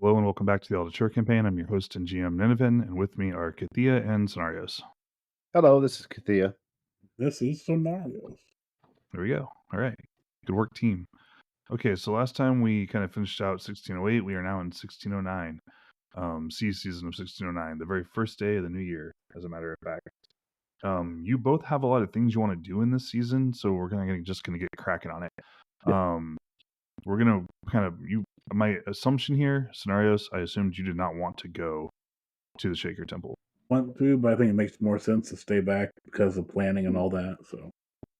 Hello and welcome back to the Earthshaker campaign. I'm your host and GM Nineveh, and with me are Kathea and Soinnarios. Hello, this is Kathea. This is Soinnarios. There we go. All right. Good work, team. Okay, so last time we kind of finished out 1608. We are now in 1609. Sea season of 1609, the very first day of the new year, as a matter of fact. You both have a lot of things you want to do in this season, so we're just gonna get cracking on it. We're gonna my assumption here, Soinnarios, I assumed you did not want to go to the Shaker Temple. Want to, but I think it makes more sense to stay back because of planning and all that. So,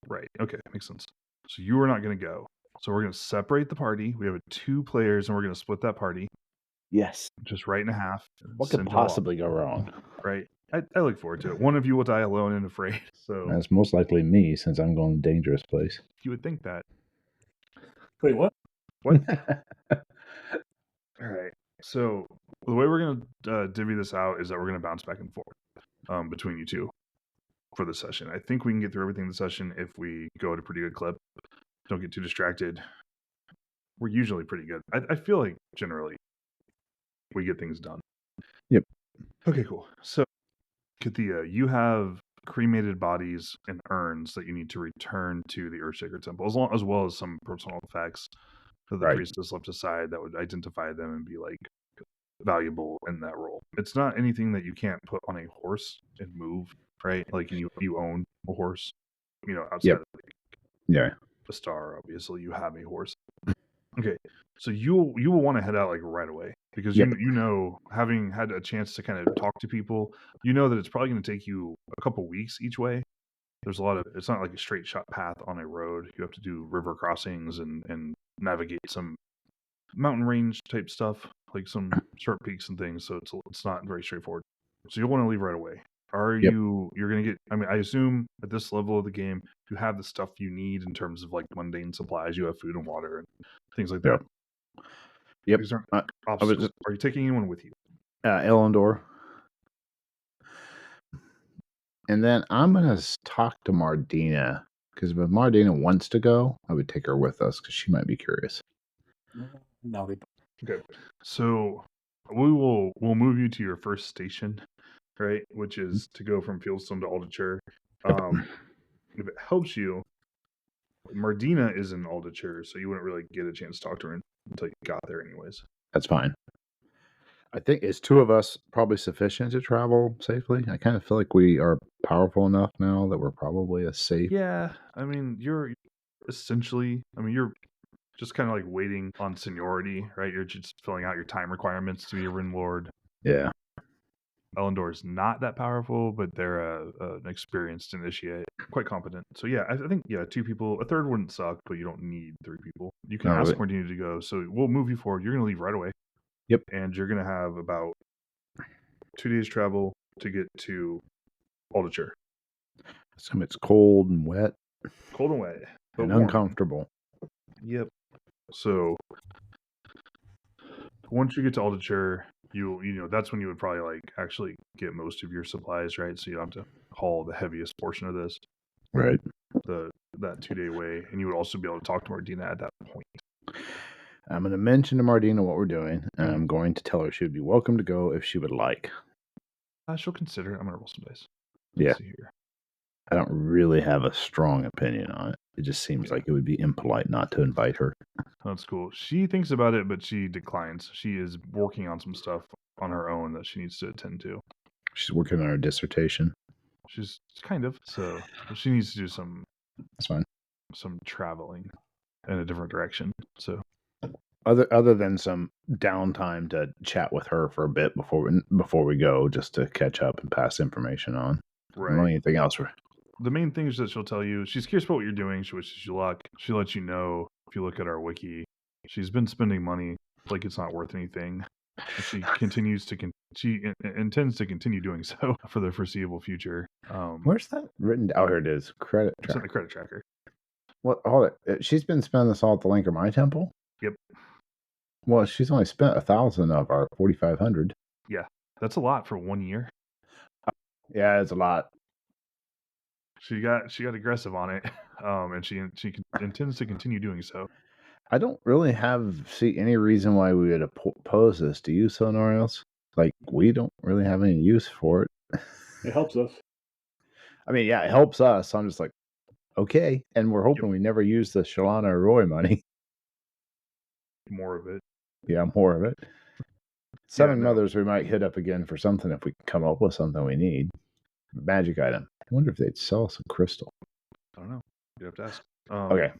right, okay, makes sense. So you are not going to go. So we're going to separate the party. We have 2 players, and we're going to split that party. Yes. Just right in half. What could possibly go wrong? Right. I look forward to it. One of you will die alone and afraid. So that's most likely me, since I'm going to a dangerous place. You would think that. Wait, what? What? All right. So the way we're going to divvy this out is that we're going to bounce back and forth between you two for the session. I think we can get through everything in the session if we go at a pretty good clip. Don't get too distracted. We're usually pretty good. I feel like generally we get things done. Yep. Okay, cool. So, Kathea, you have cremated bodies and urns that you need to return to the Earthshaker Temple, as well as some personal effects that the priestess left aside that would identify them and be like valuable in that role. It's not anything that you can't put on a horse and move, right? Like you own a horse, outside of the star, obviously you have a horse. Okay, so you will want to head out like right away because you know, having had a chance to kind of talk to people, you know that it's probably going to take you a couple weeks each way. There's a lot of, it's not like a straight shot path on a road. You have to do river crossings and navigate some mountain range type stuff, like some sharp peaks and things. So it's not very straightforward. So you'll want to leave right away. You're going to get, I assume at this level of the game, you have the stuff you need in terms of like mundane supplies. You have food and water and things like that. Yep. These aren't obstacles. Are you taking anyone with you? Elendor. And then I'm going to talk to Mardina, because if Mardina wants to go, I would take her with us because she might be curious. No, they don't. Okay. So we'll move you to your first station, right? Which is to go from Fieldstone to Aldershire. If it helps you, Mardina is in Aldershire, so you wouldn't really get a chance to talk to her until you got there anyways. That's fine. I think it's 2 of us probably sufficient to travel safely. I kind of feel like we are powerful enough now that we're probably a safe. Yeah, you're essentially, you're just kind of like waiting on seniority, right? You're just filling out your time requirements to be a Rin Lord. Yeah. Elendor's not that powerful, but they're an experienced initiate, quite competent. So yeah, I think 2 people. A third wouldn't suck, but you don't need 3 people. You can ask Mardina to go. So we'll move you forward. You're going to leave right away. Yep. And you're going to have about 2 days travel to get to Aldershire. So it's cold and wet. Cold and wet. But and warm. Uncomfortable. Yep. So once you get to Aldershire, that's when you would probably like actually get most of your supplies, right? So you don't have to haul the heaviest portion of this. Right. That 2-day way. And you would also be able to talk to Mardina at that point. I'm going to mention to Mardina what we're doing, and I'm going to tell her she would be welcome to go if she would like. She'll consider it. I'm going to roll some dice. Let's see here. I don't really have a strong opinion on it. It just seems like it would be impolite not to invite her. That's cool. She thinks about it, but she declines. She is working on some stuff on her own that she needs to attend to. She's working on her dissertation. She's kind of. So she needs to do some. That's fine. Some traveling in a different direction. So. Other than some downtime to chat with her for a bit before we go, just to catch up and pass information on. Right. Not anything else. The main things that she'll tell you, she's curious about what you're doing. She wishes you luck. She lets you know if you look at our wiki. She's been spending money like it's not worth anything. She intends to continue doing so for the foreseeable future. Where's that written down? Oh, here it is. Credit tracker. It's in the credit tracker. What? Hold it. She's been spending this all at the Link of My Temple? Yep. Well, she's only spent 1,000 of our 4,500. Yeah, that's a lot for 1 year. Yeah, it's a lot. She got aggressive on it, and she intends to continue doing so. I don't really see any reason why we would propose this to you, Soinnarios. Like, we don't really have any use for it. It helps us. I mean, yeah, it helps us. I'm just like, okay. And we're hoping we never use the Shalana or Roy money. More of it. Yeah, more of it. Seven Mothers we might hit up again for something if we can come up with something we need. Magic item. I wonder if they'd sell us a crystal. I don't know. You have to ask. Okay.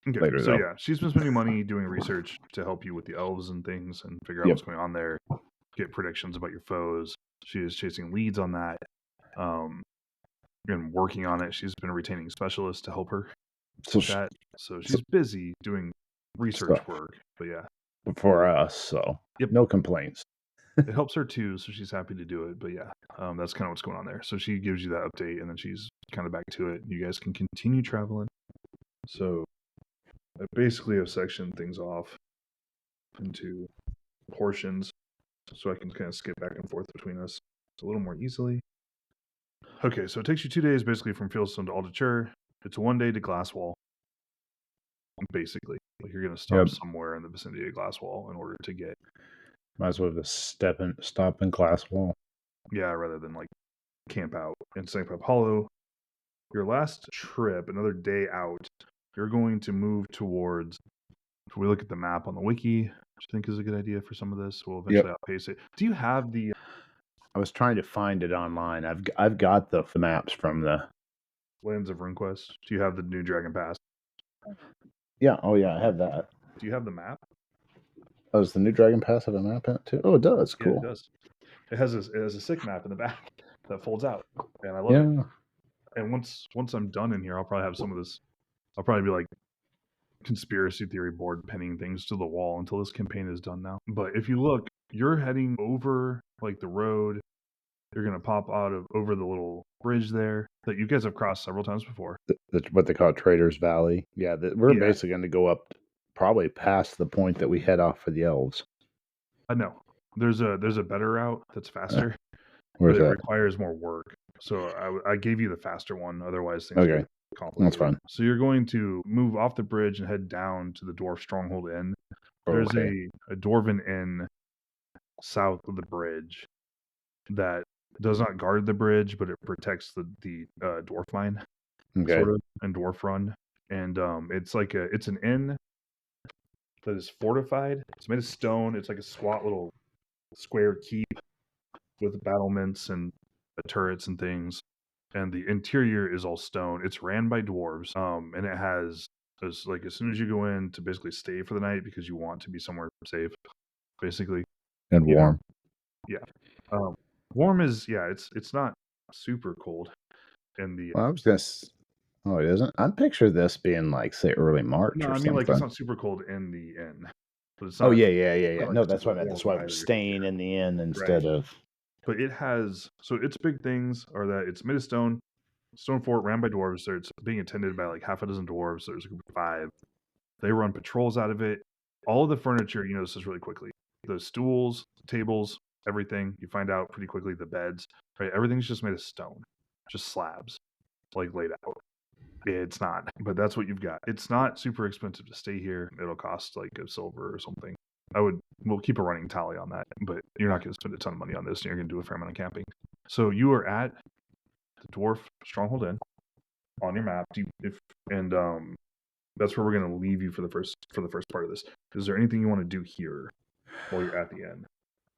Later, so though. yeah, she's been spending money doing research to help you with the elves and things and figure out what's going on there, get predictions about your foes. She is chasing leads on that, and working on it. She's been retaining specialists to help her with that. So she's busy doing research work. But yeah, for us, so no complaints. It helps her too, so she's happy to do it. But yeah, that's kind of what's going on there. So she gives you that update, and then she's kind of back to it. You guys can continue traveling. So I basically have sectioned things off into portions, so I can kind of skip back and forth between us a little more easily. Okay, so it takes you 2 days basically from Fieldstone to Aldature. It's 1 day to Glasswall, basically. Like you're going to stop somewhere in the vicinity of Glasswall in order to get. Might as well just stop in Glasswall. Yeah, rather than like camp out in Sandpipe Hollow. Your last trip, another day out, you're going to move towards. If we look at the map on the wiki, which I think is a good idea for some of this, we'll eventually outpace it. Do you have the? I was trying to find it online. I've got the maps from the Lands of RuneQuest. Do you have the new Dragon Pass? Yeah. Oh yeah, I have that. Do you have the map? Oh, does the new Dragon Pass have a map in it too? Oh, it does. Cool. Yeah, it does. It has a sick map in the back that folds out, and I love it. And once I'm done in here, I'll probably have some of this. I'll probably be like conspiracy theory board pinning things to the wall until this campaign is done now. But if you look, you're heading over like the road. You're gonna pop over the little bridge there that you guys have crossed several times before. What they call Trader's Valley. Yeah, we're basically going to go up probably past the point that we head off for the elves. I know. There's a better route that's faster, but it requires more work. So I gave you the faster one. Otherwise, things get complicated. That's fine. So you're going to move off the bridge and head down to the Dwarf Stronghold Inn. There's a Dwarven Inn south of the bridge that does not guard the bridge, but it protects the dwarf mine, sort of, and dwarf run. And it's like it's an inn that is fortified. It's made of stone. It's like a squat little square keep with battlements and turrets and things. And the interior is all stone. It's ran by dwarves. And it has as soon as you go in to basically stay for the night because you want to be somewhere safe, basically. And warm. Yeah. Warm is it's not super cold in the. Well, I was gonna. Oh, it isn't. I'm picturing this being like say early March. No, or I mean something. like it's not super cold in the inn. But it's not, yeah. Like no, that's what I meant. That's why I'm staying in the inn instead of. But it has its big things are that it's made of stone fort ran by dwarves. So it's being attended by like half a dozen dwarves. There's a group of 5. They run patrols out of it. All of the furniture, you notice this really quickly. The stools, tables, everything. You find out pretty quickly the beds, right? Everything's just made of stone, just slabs, like laid out. It's not, but that's what you've got. It's not super expensive to stay here. It'll cost like a silver or something. We'll keep a running tally on that, but you're not going to spend a ton of money on this. And you're going to do a fair amount of camping. So you are at the Dwarf Stronghold Inn on your map, and that's where we're going to leave you for the first part of this. Is there anything you want to do here while you're at the inn?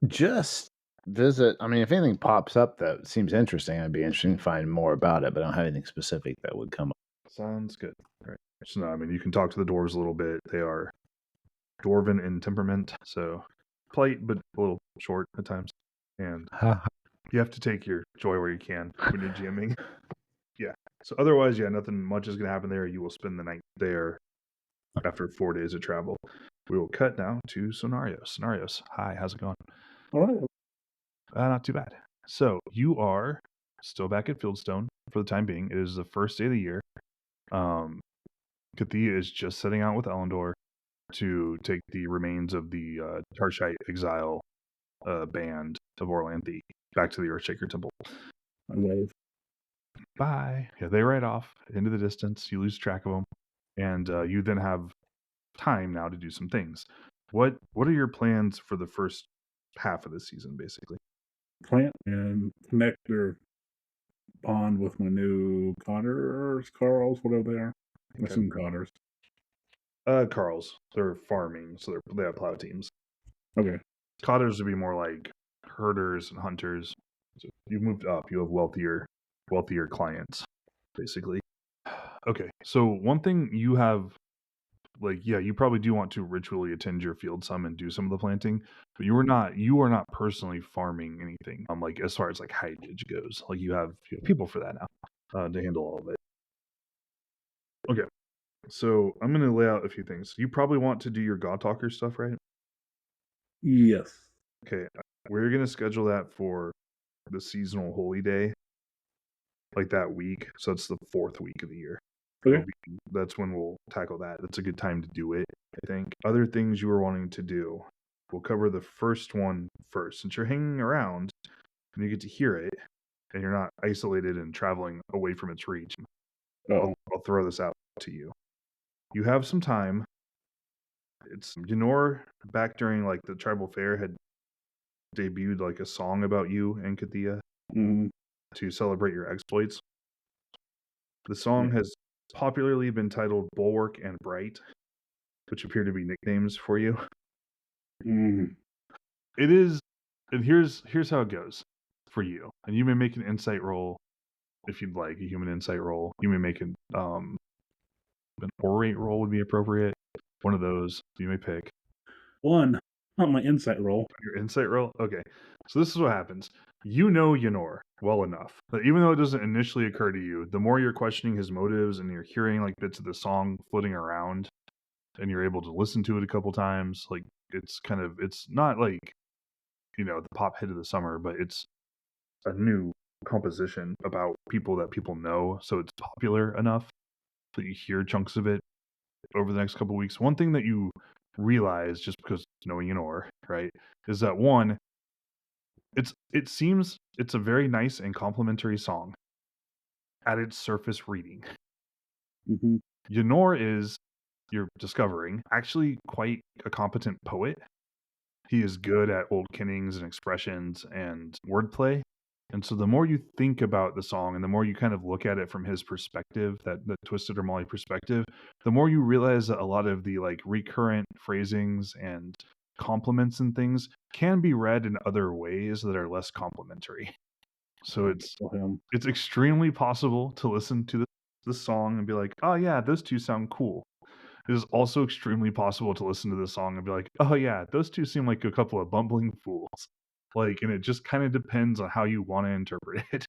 Just visit. I mean, if anything pops up that seems interesting, I'd be interested to find more about it. But I don't have anything specific that would come up. Sounds good. All right. So, no, I mean, you can talk to the dwarves a little bit. They are dwarven in temperament, so polite but a little short at times. And you have to take your joy where you can when you're GMing. Yeah. So otherwise, nothing much is going to happen there. You will spend the night there after 4 days of travel. We will cut now to Soinnarios. Soinnarios, hi, how's it going? All right. Not too bad. So you are still back at Fieldstone for the time being. It is the first day of the year. Kathea is just setting out with Elendor to take the remains of the Tarshite exile band of Orlanthe back to the Earthshaker Temple. Wave. Bye. Yeah, they ride off into the distance. You lose track of them, and you then have time now to do some things. What are your plans for the first half of the season, basically? Plant and connect their bond with my new cotters, Carls, whatever they are. I Okay. assume cotters. Carl's. They're farming, so they have plow teams. Okay. Cotters would be more like herders and hunters. So you've moved up. You have wealthier clients, basically. Okay, so one thing you have, like, yeah, you probably do want to ritually attend your field some and do some of the planting, but you are not personally farming anything. Like as far as like hidage goes, like you have people for that now to handle all of it. Okay, so I'm gonna lay out a few things. You probably want to do your God Talker stuff, right? Yes. Okay, we're gonna schedule that for the seasonal holy day, like that week. So it's the 4th week of the year. Okay. That's when we'll tackle that. That's a good time to do it, I think. Other things you were wanting to do, we'll cover the first one first. Since you're hanging around and you get to hear it, and you're not isolated and traveling away from its reach, I'll throw this out to you. You have some time. It's Yenor back during like the tribal fair had debuted like a song about you and Kathea to celebrate your exploits. The song has popularly been titled Bulwark and Bright, which appear to be nicknames for you. It is, and here's how it goes for you. And you may make an insight roll if you'd like, a human insight roll. You may make an orate roll would be appropriate. One of those you may pick. One on my insight roll. Your insight roll? Okay. So this is what happens. You know Yenor well enough that even though it doesn't initially occur to you, the more you're questioning his motives and you're hearing like bits of the song floating around and you're able to listen to it a couple times, like it's not like, the pop hit of the summer, but it's a new composition about people that people know. So it's popular enough that you hear chunks of it over the next couple weeks. One thing that you realize, just because knowing Yenor, right, is that one, it seems it's a very nice and complimentary song at its surface reading. Yenor is, you're discovering, actually quite a competent poet. He is good at old kennings and expressions and wordplay. And so the more you think about the song and the more you kind of look at it from his perspective, that Twisted or Molly perspective, the more you realize that a lot of the like recurrent phrasings and compliments and things can be read in other ways that are less complimentary. So it's extremely possible to listen to this song and be like, oh yeah, those two sound cool. It is also extremely possible to listen to this song and be like, oh yeah, those two seem like a couple of bumbling fools. Like, and it just kind of depends on how you want to interpret it.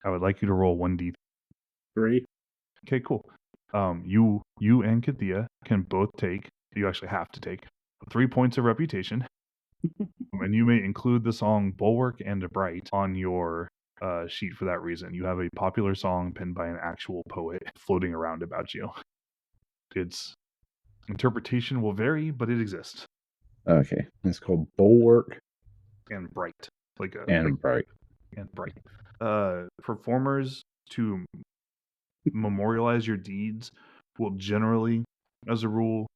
I would like you to roll 1d3. Okay, cool. You and Kathea can both take, you actually have to take 3 points of reputation. And you may include the song Bulwark and Bright on your sheet for that reason. You have a popular song penned by an actual poet floating around about you. Its interpretation will vary, but it exists. Okay, it's called Bulwark and Bright, Bright and Bright. Performers to memorialize your deeds will generally, as a rule,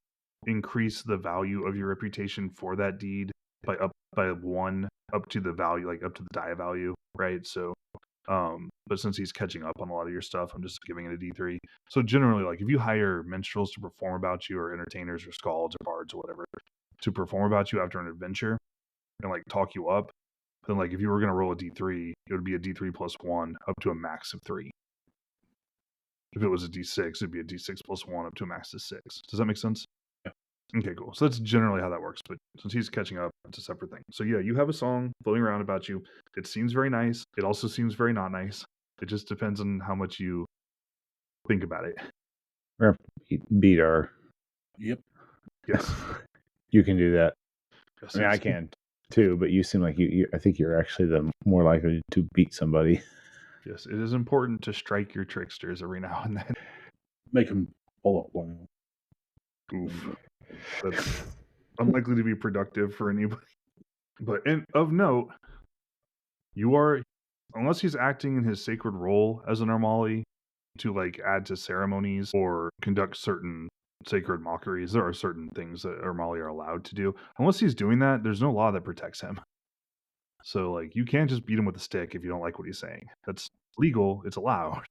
increase the value of your reputation for that deed by 1 up to the value, like up to the die value, right? So, but since he's catching up on a lot of your stuff, I'm just giving it a D3. So generally, like if you hire minstrels to perform about you, or entertainers, or skalds, or bards, or whatever, to perform about you after an adventure and like talk you up, then like if you were going to roll a D3, it would be a D3 plus 1 up to a max of 3. If it was a D6, it'd be a D6 plus 1 up to a max of 6. Does that make sense? Yeah. Okay, cool. So that's generally how that works. But since he's catching up, it's a separate thing. So yeah, you have a song floating around about you. It seems very nice. It also seems very not nice. It just depends on how much you think about it. We're beat our. Yep. Yes. You can do that. Yes, I mean, I can too, but you seem like you. I think you're actually the more likely to beat somebody. Yes, it is important to strike your tricksters every now and then. Make them pull up one. Oof. That's unlikely to be productive for anybody. But of note, you are, unless he's acting in his sacred role as an Armali to like add to ceremonies or conduct certain sacred mockeries. There are certain things that Ermali are allowed to do. Unless he's doing that, there's no law that protects him. So, like, you can't just beat him with a stick if you don't like what he's saying. That's legal. It's allowed.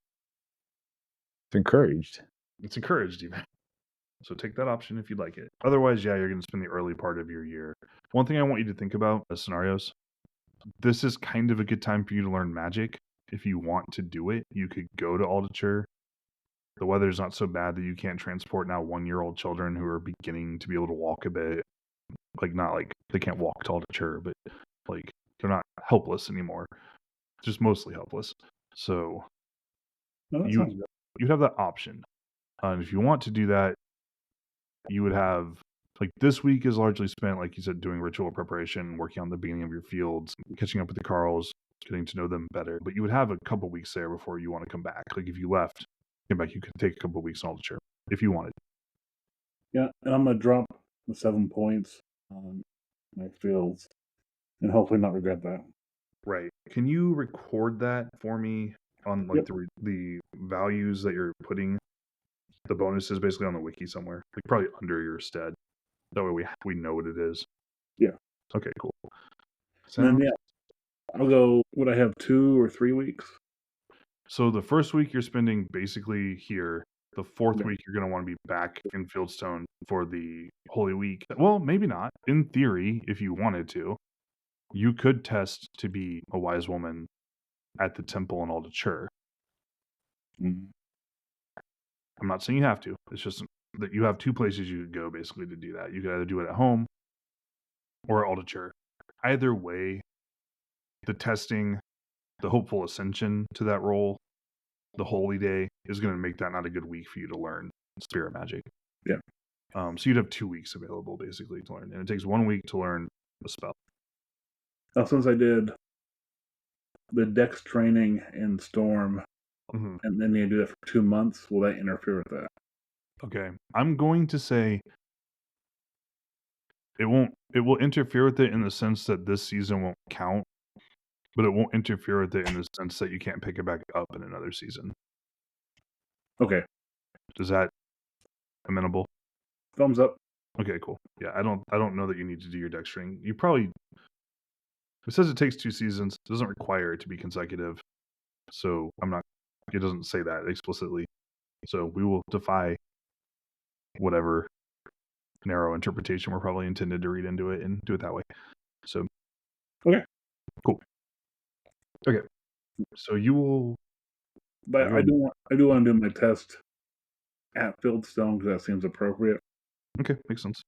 It's encouraged. It's encouraged even. So take that option if you'd like it. Otherwise, yeah, you're going to spend the early part of your year. One thing I want you to think about as scenarios, this is kind of a good time for you to learn magic. If you want to do it, you could go to Aldature. The weather's not so bad that you can't transport now 1-year-old children who are beginning to be able to walk a bit. Like, not like they can't walk to Aldature, but like they're not helpless anymore. Just mostly helpless. So you'd have that option. And if you want to do that, you would have, like, this week is largely spent, like you said, doing ritual preparation, working on the beginning of your fields, catching up with the Carls, getting to know them better. But you would have a couple weeks there before you want to come back. Like, if you left, came back, you could take a couple weeks on Aldature if you wanted. Yeah, and I'm going to drop the 7 points on my fields and hopefully not regret that. Right. Can you record that for me on, like, the values that you're putting, the bonuses basically on the wiki somewhere? Like, probably under your stead. That way we know what it is. Yeah. Okay, cool. And then, I'll go, would I have 2 or 3 weeks? So the first week you're spending basically here. The fourth week you're going to want to be back in Fieldstone for the Holy Week. Well, maybe not. In theory, if you wanted to, you could test to be a wise woman at the temple in Aldature. Mm-hmm. I'm not saying you have to. It's just that you have 2 places you could go basically to do that. You could either do it at home or at Aldature. Either way, the testing, the hopeful ascension to that role, the holy day is going to make that not a good week for you to learn spirit magic. Yeah. So you'd have 2 weeks available basically to learn, and it takes 1 week to learn a spell. Now, since I did the Dex training in Storm, and then you do that for 2 months, will that interfere with that? Okay, I'm going to say it won't. It will interfere with it in the sense that this season won't count, but it won't interfere with it in the sense that you can't pick it back up in another season. Okay. Is that amenable? Thumbs up. Okay, cool. Yeah, I don't know that you need to do your dex training. You probably, it says it takes 2 seasons. It doesn't require it to be consecutive. So it doesn't say that explicitly. So we will defy whatever narrow interpretation we're probably intended to read into it and do it that way. So, okay, cool. Okay, so you will. But I do want to do my test at Fieldstone because that seems appropriate. Okay, makes sense.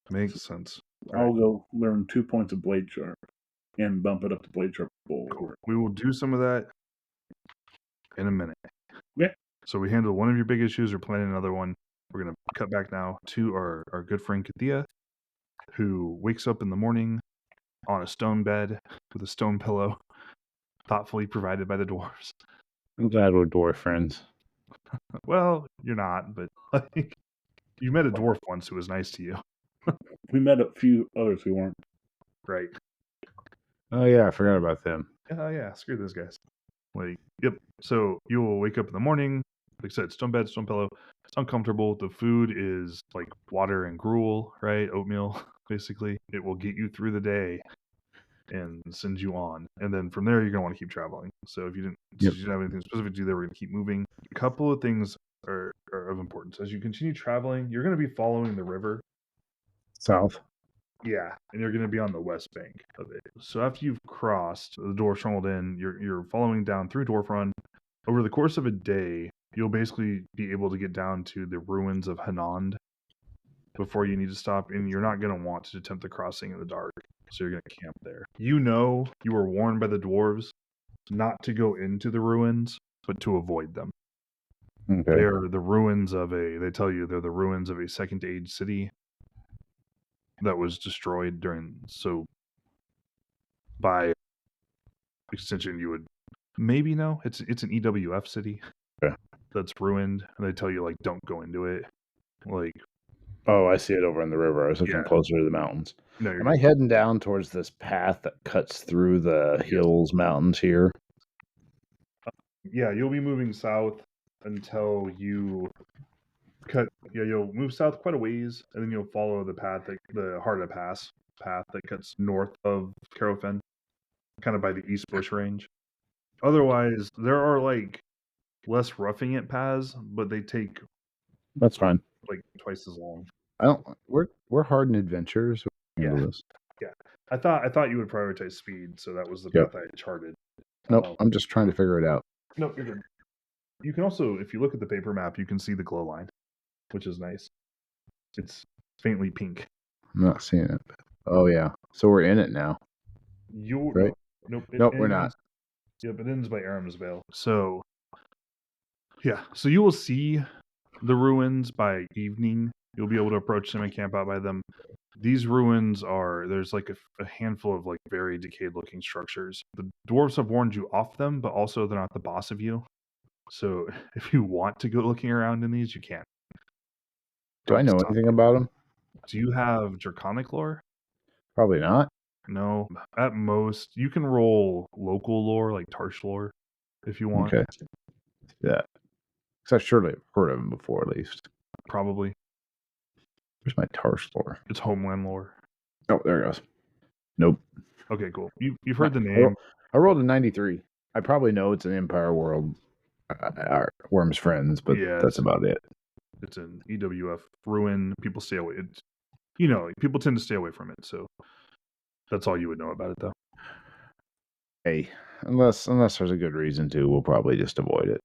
Makes sense. I'll go learn 2 points of Blade Sharp and bump it up to Blade Sharp. Cool. We will do some of that in a minute. Okay. So we handled one of your big issues. We're planning another one. We're going to cut back now to our good friend Kathea, who wakes up in the morning on a stone bed with a stone pillow, thoughtfully provided by the dwarves. I'm glad we're dwarf friends. Well, you're not, but like, you met a dwarf once who was nice to you. We met a few others who weren't. Right. Oh, yeah, I forgot about them. Oh, yeah, screw those guys. Like, yep. So you will wake up in the morning. Like I said, stone bed, stone pillow. It's uncomfortable. The food is like water and gruel, right? Oatmeal, basically. It will get you through the day and send you on. And then from there, you're going to want to keep traveling. So if you didn't have anything specific to do there, we're going to keep moving. A couple of things are of importance. As you continue traveling, you're going to be following the river. South. Yeah, and you're going to be on the west bank of it. So after you've crossed the Dwarf Stronghold Inn, you're following down through Dwarf Run. Over the course of a day, you'll basically be able to get down to the ruins of Hanand before you need to stop, and you're not going to want to attempt the crossing in the dark, so you're going to camp there. You know you were warned by the dwarves not to go into the ruins, but to avoid them. Okay. They're the ruins of they tell you they're the ruins of a Second Age city that was destroyed so by extension you would maybe know it's an EWF city that's ruined, and they tell you like don't go into it. Like, oh, I see it over in the river. I was looking closer to the mountains. No, am I heading down towards this path that cuts through the hills, mountains here? Yeah, you'll be moving south until you You'll move south quite a ways, and then you'll follow the Harda Pass path that cuts north of Carofen, kind of by the East Bush Range. Otherwise, there are like less roughing it paths, but they take That's fine. like twice as long. We're hardened adventurers. Yeah. Yeah. I thought you would prioritize speed, so that was the path I charted. Nope, I'm just trying to figure it out. Nope, you're good. You can also, if you look at the paper map, you can see the glow line, which is nice. It's faintly pink. I'm not seeing it. Oh yeah, so we're in it now. Right? Nope, we're not. Yep, it ends by Aram's Vale. So, yeah, so you will see the ruins by evening. You'll be able to approach them and camp out by them. These ruins there's like a handful of like very decayed looking structures. The dwarves have warned you off them, but also they're not the boss of you. So if you want to go looking around in these, you can. Do I know anything about them? Do you have Draconic lore? Probably not. No. At most, you can roll local lore, like Tarsh lore, if you want. Okay. Yeah. Because I surely have heard of them before, at least. Probably. Where's my Tarsh lore? It's Homeland lore. Oh, there it goes. Nope. Okay, cool. You've heard the name. I rolled a 93. I probably know it's an Empire World, Worm's Friends, but that's about it. It's an EWF ruin. People stay away. People tend to stay away from it, so that's all you would know about it, though. Hey, unless there's a good reason to, we'll probably just avoid it.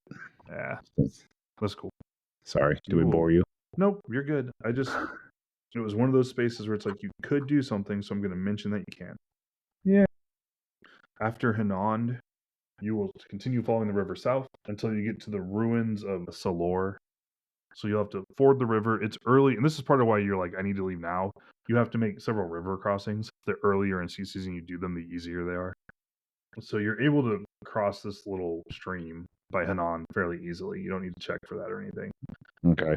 Yeah, that's cool. Sorry, did we bore you? Nope, you're good. It was one of those spaces where it's like you could do something, so I'm going to mention that you can. Yeah. After Hanand, you will continue following the river south until you get to the ruins of Salor. So you'll have to ford the river. It's early, and this is part of why you're like, I need to leave now. You have to make several river crossings. The earlier in season you do them, the easier they are. So you're able to cross this little stream by Hanand fairly easily. You don't need to check for that or anything. Okay.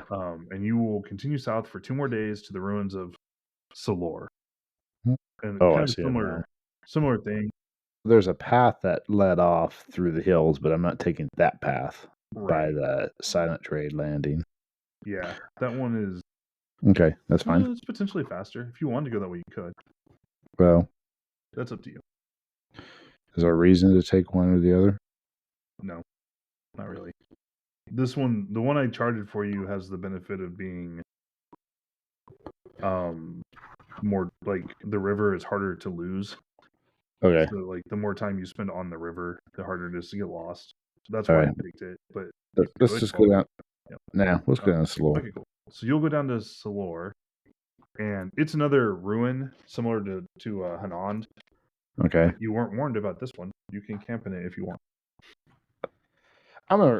And you will continue south for 2 more days to the ruins of Salor. And I see it. Similar thing. There's a path that led off through the hills, but I'm not taking that path by the Silent Trade landing. Yeah, that one is... Okay, that's fine. It's potentially faster. If you wanted to go that way, you could. Well... That's up to you. Is there a reason to take one or the other? No, not really. This one, the one I charted for you, has the benefit of being more like the river is harder to lose. Okay. So like the more time you spend on the river, the harder it is to get lost. So that's why I picked it. But let's just go down. Yeah. Nah, let's go down to Salor. Okay, cool. So you'll go down to Salor, and it's another ruin similar to Hanand. Okay. But you weren't warned about this one. You can camp in it if you want.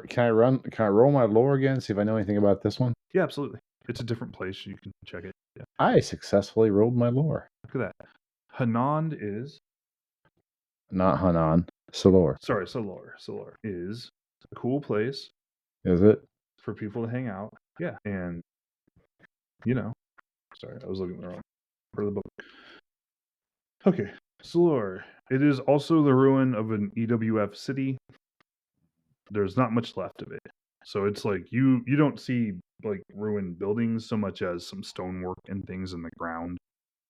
Can I roll my lore again, see if I know anything about this one? Yeah, absolutely. It's a different place. You can check it. Yeah. I successfully rolled my lore. Look at that. Hanand is... Not Hanand. Salor. Sorry, Salor. Salor is a cool place. Is it? For people to hang out. Yeah. And, sorry, I was looking at the wrong part of the book. Okay. Salor. It is also the ruin of an EWF city. There's not much left of it. So it's like you don't see like ruined buildings so much as some stonework and things in the ground.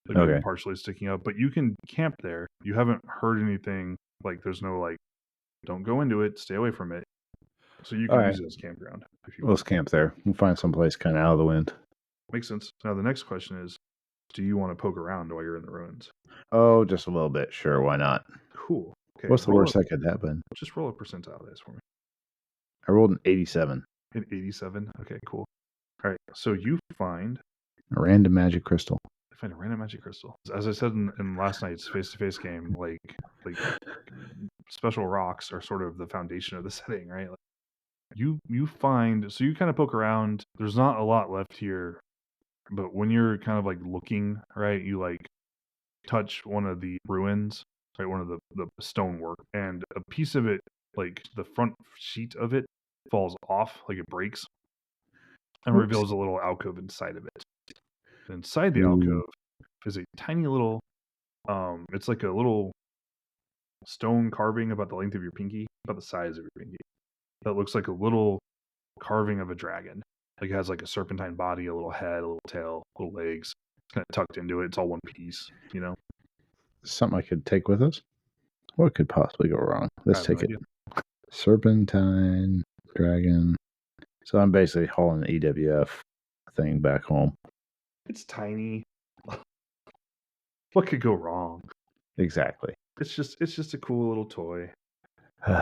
Like partially sticking up. But you can camp there. You haven't heard anything. Like there's no like, don't go into it, stay away from it. So you can use it as campground. Let's camp there. We'll find someplace kind of out of the wind. Makes sense. Now the next question is, do you want to poke around while you're in the ruins? Oh, just a little bit. Sure, why not? Cool. Okay. What's the worst that could happen? Just roll a percentile dice for me. I rolled an 87. An 87? Okay, cool. All right, so you find... a random magic crystal. I find a random magic crystal. As I said in last night's face-to-face game, like special rocks are sort of the foundation of the setting, right? Like, you find... So you kind of poke around. There's not a lot left here, but when you're kind of like looking, right, you like touch one of the ruins, right, one of the stonework, and a piece of it, like the front sheet of it, falls off, like it breaks, and reveals a little alcove inside of it. And inside the alcove is a tiny little, it's like a little stone carving about the length of your pinky, about the size of your pinky. That looks like a little carving of a dragon. Like it has like a serpentine body, a little head, a little tail, little legs. It's kind of tucked into it. It's all one piece, you know? Something I could take with us? What could possibly go wrong? I Let's have take no it. idea. Serpentine, dragon. So I'm basically hauling the EWF thing back home. It's tiny. What could go wrong? Exactly. It's just a cool little toy. All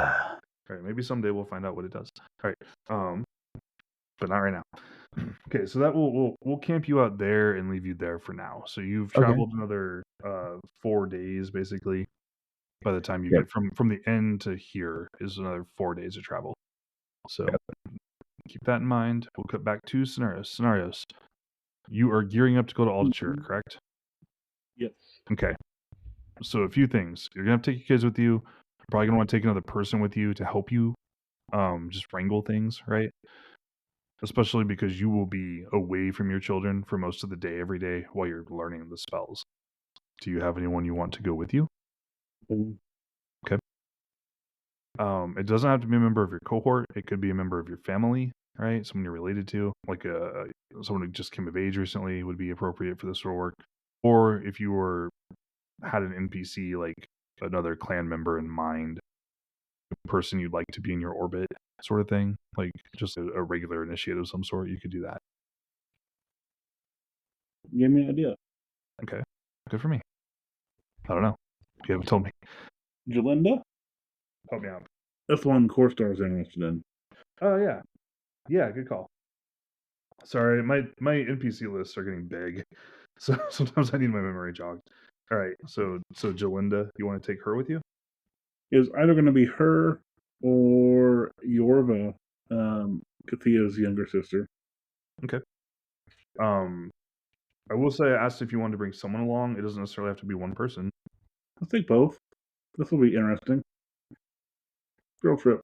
right, maybe someday we'll find out what it does. All right, but not right now. Okay, so that we'll camp you out there and leave you there for now. So you've traveled another 4 days basically. By the time you get from the end to here is another 4 days of travel. So keep that in mind. We'll cut back to scenarios. You are gearing up to go to Altucher, correct? Yes. Okay. So a few things. You're gonna have to take your kids with you. You're probably gonna want to take another person with you to help you just wrangle things, right? Especially because you will be away from your children for most of the day every day while you're learning the spells. Do you have anyone you want to go with you? Okay. It doesn't have to be a member of your cohort. It could be a member of your family, right? Someone you're related to, like someone who just came of age recently would be appropriate for this sort of work. Or if you had an NPC, like another clan member in mind, a person you'd like to be in your orbit, sort of thing, like just a regular initiate of some sort, you could do that. Give me an idea. Okay. Good for me. I don't know. You haven't told me. Jalinda? Help me out. That's the one Core-Star is interested in. Oh, yeah. Yeah, good call. Sorry, my NPC lists are getting big, so sometimes I need my memory jogged. All right, so Jalinda, you want to take her with you? Is either going to be her or Yorva, Kathea's younger sister. Okay. I will say I asked if you wanted to bring someone along. It doesn't necessarily have to be one person. I'll take both. This will be interesting. Girl trip.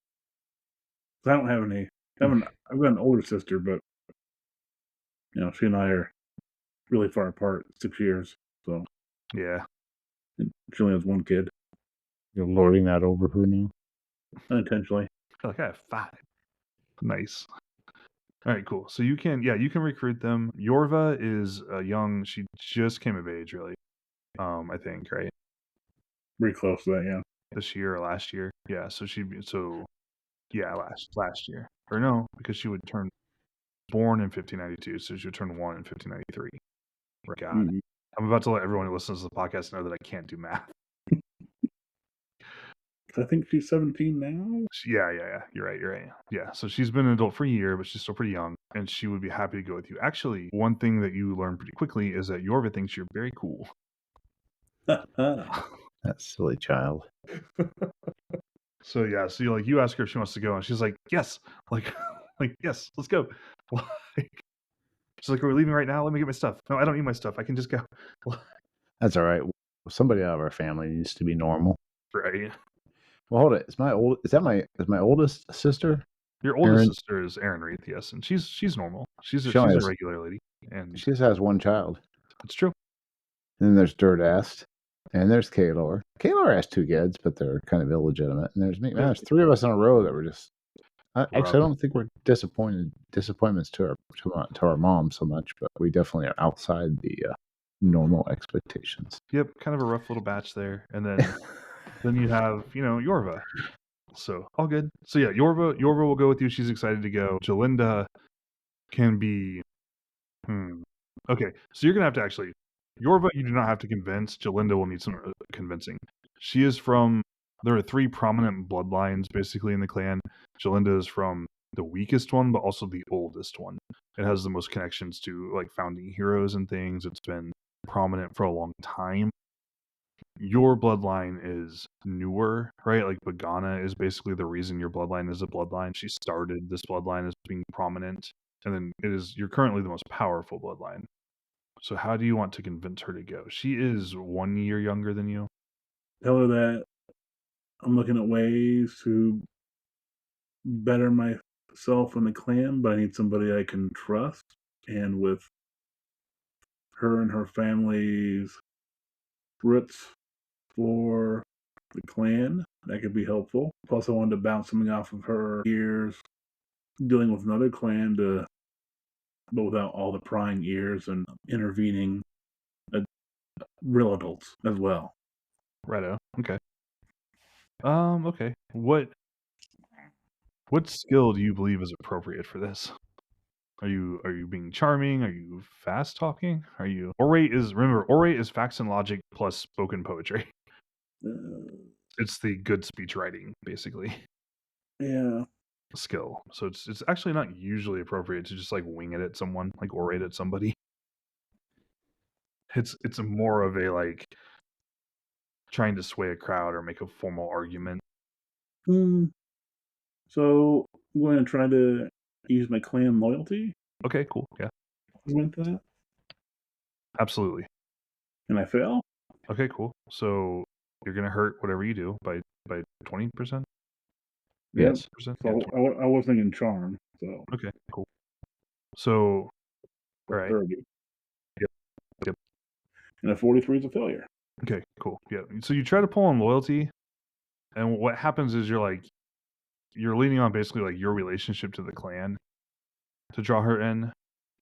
I don't have any. I've got an older sister, but she and I are really far apart, 6 years. So Yeah. and she only has one kid. You're lording that over her now? Unintentionally. I have 5. Nice. All right, cool. So you can recruit them. Yorva is young. She just came of age, really. I think, right? Pretty close to that, yeah. This year or last year. Yeah, last year. Or no, because she would turn born in 1592, so she would turn 1 in 1593. God. Mm-hmm. I'm about to let everyone who listens to the podcast know that I can't do math. I think she's 17 now. Yeah. You're right. Yeah, so she's been an adult for a year, but she's still pretty young, and she would be happy to go with you. Actually, one thing that you learn pretty quickly is that Yorva thinks you're very cool. That silly child. So you ask her if she wants to go, and she's like, yes, like yes, let's go. She's like, are we leaving right now? Let me get my stuff. No, I don't need my stuff. I can just go. That's all right. Somebody out of our family needs to be normal. Right. Well, hold it. Is my oldest sister? Your oldest sister is Erin Reith, yes, and she's normal. She's a regular lady, and she just has one child. It's true. And then there's Dirtast, and there's Kaylor. Kaylor has 2 kids, but they're kind of illegitimate. And there's me. Man, there's 3 of us in a row that were just. Actually, I don't think we're disappointments to our mom so much, but we definitely are outside the normal expectations. Yep, kind of a rough little batch there, and then you have Yorva. So all good. So yeah, Yorva will go with you. She's excited to go. Jalinda can be. Okay, so you're gonna have to actually. Yorva, you do not have to convince. Jalinda will need some convincing. She is from. There are 3 prominent bloodlines basically in the clan. Jalinda is from the weakest one, but also the oldest one. It has the most connections to like founding heroes and things. It's been prominent for a long time. Your bloodline is newer, right? Like Bagana is basically the reason your bloodline is a bloodline. She started this bloodline as being prominent, and then you're currently the most powerful bloodline. So how do you want to convince her to go? She is 1 year younger than you. Tell her that I'm looking at ways to better myself in the clan, but I need somebody I can trust. And with her and her family's roots for the clan, that could be helpful. Plus, I wanted to bounce something off of her years dealing with another clan to but without all the prying ears and intervening real adults as well. Righto. Okay. Okay. What skill do you believe is appropriate for this? Are you being charming? Are you fast talking? Are you orate is facts and logic plus spoken poetry. It's the good speech writing, basically. Yeah. Skill. So it's actually not usually appropriate to just like wing it at someone, like orate at somebody. It's more of a like trying to sway a crowd or make a formal argument. So I'm going to try to use my clan loyalty. Okay, cool. Yeah. With that. Absolutely. And I fail? Okay, cool. So you're gonna hurt whatever you do by 20%? Yes. So I was thinking charm. So okay, cool. So all right. 30. Yep. And a 43 is a failure. Okay, cool. Yeah. So you try to pull on loyalty, and what happens is you're leaning on basically like your relationship to the clan to draw her in,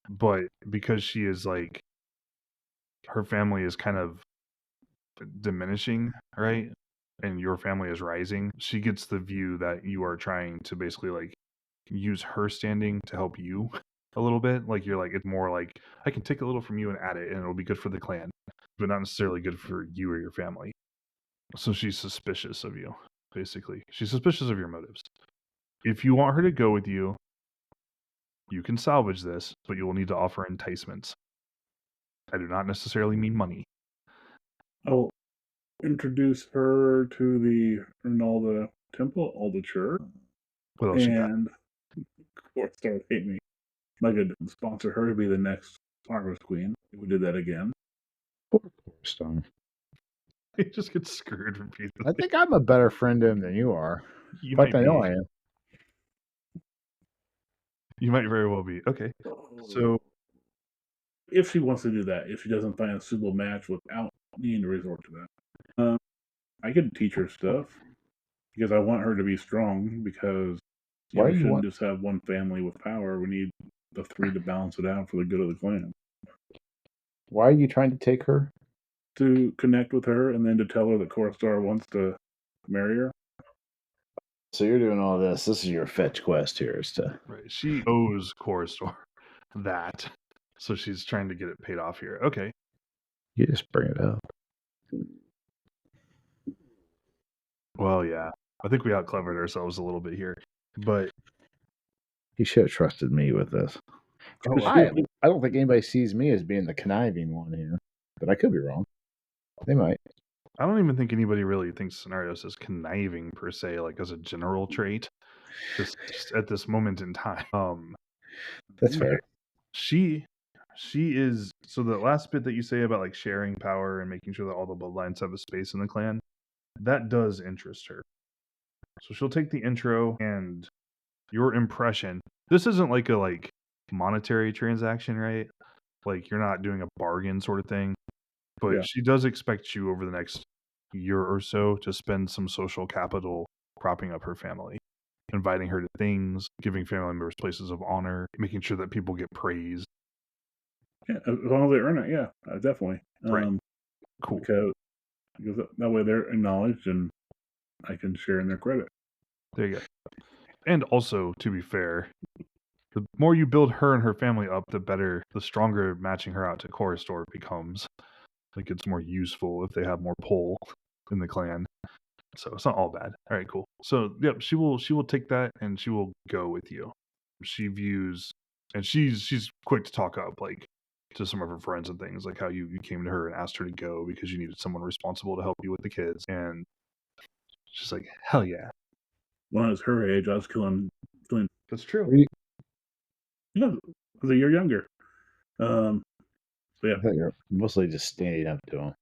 but because she is like her family is kind of diminishing, right? And your family is rising, she gets the view that you are trying to basically like use her standing to help you a little bit. Like you're like, it's more like I can take a little from you and add it and it'll be good for the clan, but not necessarily good for you or your family. So she's suspicious of you, basically. She's suspicious of your motives. If you want her to go with you, you can salvage this, but you will need to offer enticements. I do not necessarily mean money. I'll introduce her to the Ronaldo Temple, all the church. What else you got? And of course, Star hate me. I could sponsor her to be the next Harvest Queen. If we did that again. Poor Stone. He just gets screwed repeatedly. I think I'm a better friend to him than you are. You I might know be. I am. You might very well be. Okay. So if she wants to do that, if she doesn't find a suitable match without needing to resort to that, I could teach her stuff because I want her to be strong. Because we shouldn't just have one family with power. We need the three to balance it out for the good of the clan. Why are you trying to take her? To connect with her and then to tell her that Korstar wants to marry her. So you're doing all this. This is your fetch quest here, is to right. She owes Korstar that, so she's trying to get it paid off here. Okay. You just bring it up. Well, yeah. I think we out-clevered ourselves a little bit here, but he should have trusted me with this. I don't think anybody sees me as being the conniving one here, but I could be wrong. They might. I don't even think anybody really thinks Soinnarios is conniving per se, like as a general trait. Just at this moment in time. That's fair. She is. So the last bit that you say about like sharing power and making sure that all the bloodlines have a space in the clan, that does interest her. So she'll take the intro and your impression. This isn't like a monetary transaction, right? Like you're not doing a bargain sort of thing. But she does expect you over the next year or so to spend some social capital propping up her family, inviting her to things, giving family members places of honor, making sure that people get praised. Yeah, as long as they earn it, yeah, definitely. Right. Cool. Because that way they're acknowledged and I can share in their credit. There you go. And also, to be fair, the more you build her and her family up, the stronger matching her out to Korstar becomes. Like it's more useful if they have more pull in the clan. So it's not all bad. All right, cool. So yep, she will take that and she will go with you. She views, and she's quick to talk up like to some of her friends and things, like how you came to her and asked her to go because you needed someone responsible to help you with the kids, and she's like, hell yeah. When I was her age, I was killing. That's true. Yeah, I was a year younger. So yeah, I thought you're mostly just standing up to him.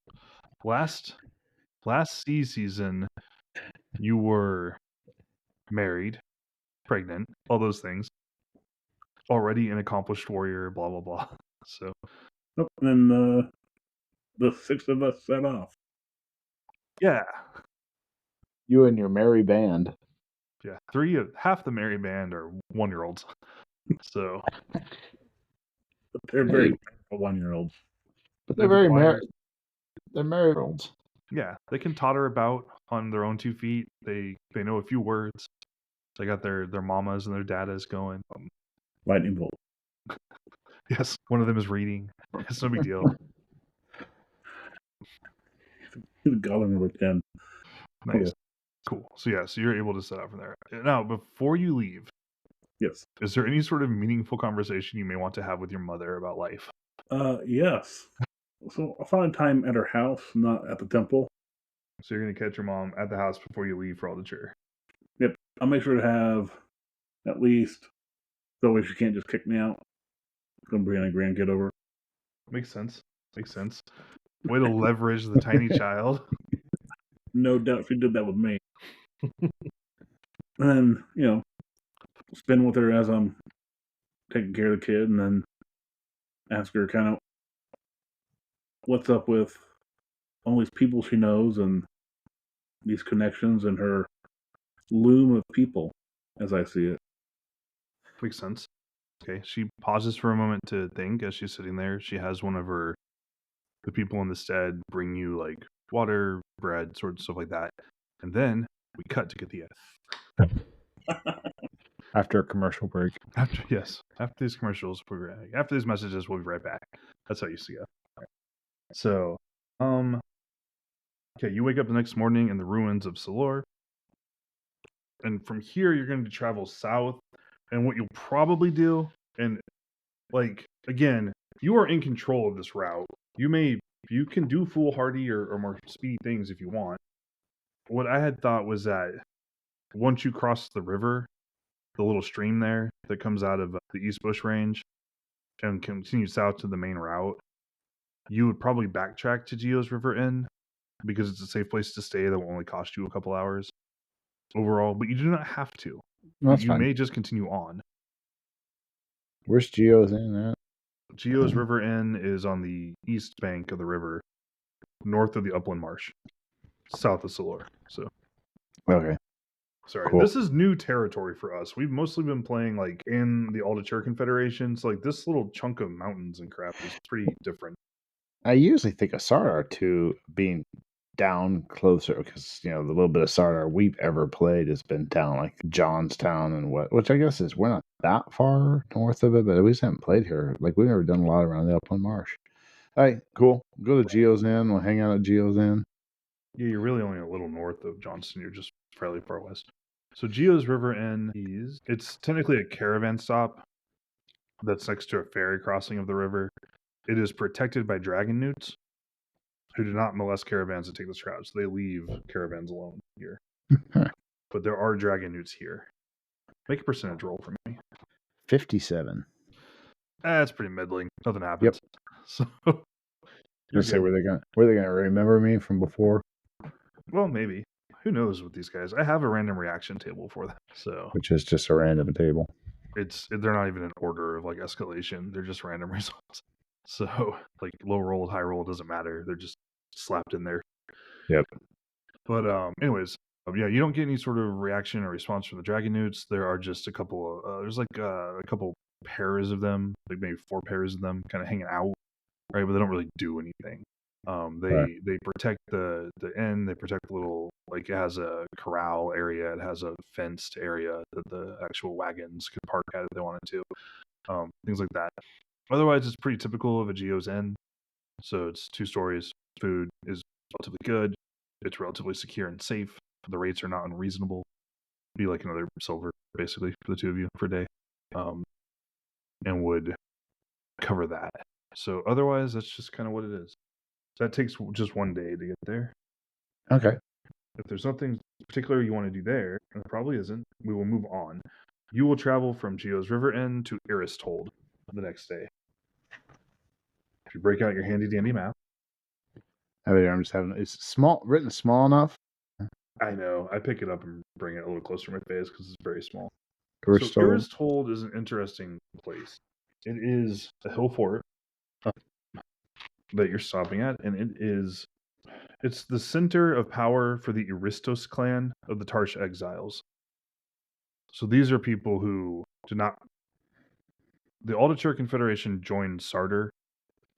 Last season, you were married, pregnant, all those things. Already an accomplished warrior, blah blah blah. So, and then the six of us set off. Yeah, you and your merry band. Yeah, half the merry band are 1-year-olds. So, They're very powerful 1-year-olds. But they're very married. They're married. Yeah, they can totter about on their own 2 feet. They know a few words. They got their mamas and their daddas going. Lightning bolt. Yes, one of them is reading. It's no big deal. He's a goblin number 10. Nice. Yeah. Cool. So you're able to set out from there. Now, before you leave, Yes. is there any sort of meaningful conversation you may want to have with your mother about life? Yes. So I'll find time at her house, not at the temple. So you're going to catch your mom at the house before you leave for all the cheer. Yep. I'll make sure to have at least, so if she can't just kick me out, it's going to bring a grandkid over. Makes sense. Way to leverage the tiny child. No doubt she did that with me. And then, spend with her as I'm taking care of the kid, and then ask her kind of what's up with all these people she knows and these connections and her loom of people, as I see it. Makes sense. Okay, she pauses for a moment to think as she's sitting there. She has one of the people in the stead bring you like water, bread, sort of stuff like that. And then we cut to Kathea. After a commercial break. After these commercials, after these messages, we'll be right back. That's how you see it. Right. So, okay, you wake up the next morning in the ruins of Salor. And from here, you're going to travel south. And what you'll probably do, and like, again, you are in control of this route. You can do foolhardy or more speedy things if you want. What I had thought was that once you cross the river, the little stream there that comes out of the East Bush Range and continue south to the main route, you would probably backtrack to Geo's River Inn because it's a safe place to stay that will only cost you a couple hours overall, but you do not have to. That's you fine. may just continue on. Where's Geo's Inn at? Geo's River Inn is on the east bank of the river, north of the upland marsh, south of Salor. So, okay. Sorry, cool. This is new territory for us. We've mostly been playing like in the Aldacher Confederation, so like this little chunk of mountains and crap is pretty different. I usually think of Sardar too being down closer because the little bit of Sardar we've ever played has been down like Johnstown and which I guess is we're not that far north of it, but we just haven't played here. Like we've never done a lot around the upland marsh. All right, cool. Go to Geo's Inn. We'll hang out at Geo's Inn. Yeah, you're really only a little north of Johnston. You're just fairly far west. So Geo's River Inn it's technically a caravan stop that's next to a ferry crossing of the river. It is protected by dragon newts who do not molest caravans that take this route, so they leave caravans alone here. But there are dragon newts here. Make a percentage roll for me. 57. That's pretty middling. Nothing happens. Yep. So Just say were they gonna remember me from before? Well, maybe. Who knows with these guys? I have a random reaction table for them, so which is just a random table. They're not even in order of like escalation. They're just random results. So like low roll, high roll doesn't matter. They're just slapped in there. Yep. But anyways, you don't get any sort of reaction or response from the dragon newts. There are just a couple of there's like a couple pairs of them, like maybe 4 pairs of them, kind of hanging out, right? But they don't really do anything. They protect the inn. They protect the little, like it has a corral area. It has a fenced area that the actual wagons could park at if they wanted to. Things like that. Otherwise, it's pretty typical of a Geo's Inn. So it's 2 stories. Food is relatively good. It's relatively secure and safe. The rates are not unreasonable. It'd be like another silver, basically, for the 2 of you per day. And would cover that. So otherwise, that's just kind of what it is. That takes just 1 day to get there. Okay. If there's nothing particular you want to do there, and there probably isn't, we will move on. You will travel from Geo's River Inn to Earthshaker the next day. If you break out your handy dandy map. I'm just having it's written small enough. I know. I pick it up and bring it a little closer to my face because it's very small. So Earthshaker is an interesting place. It is a hill fort that you're stopping at, and it's the center of power for the Aristos clan of the Tarsh exiles. So these are people who do not the Aldature Confederation joined Sarder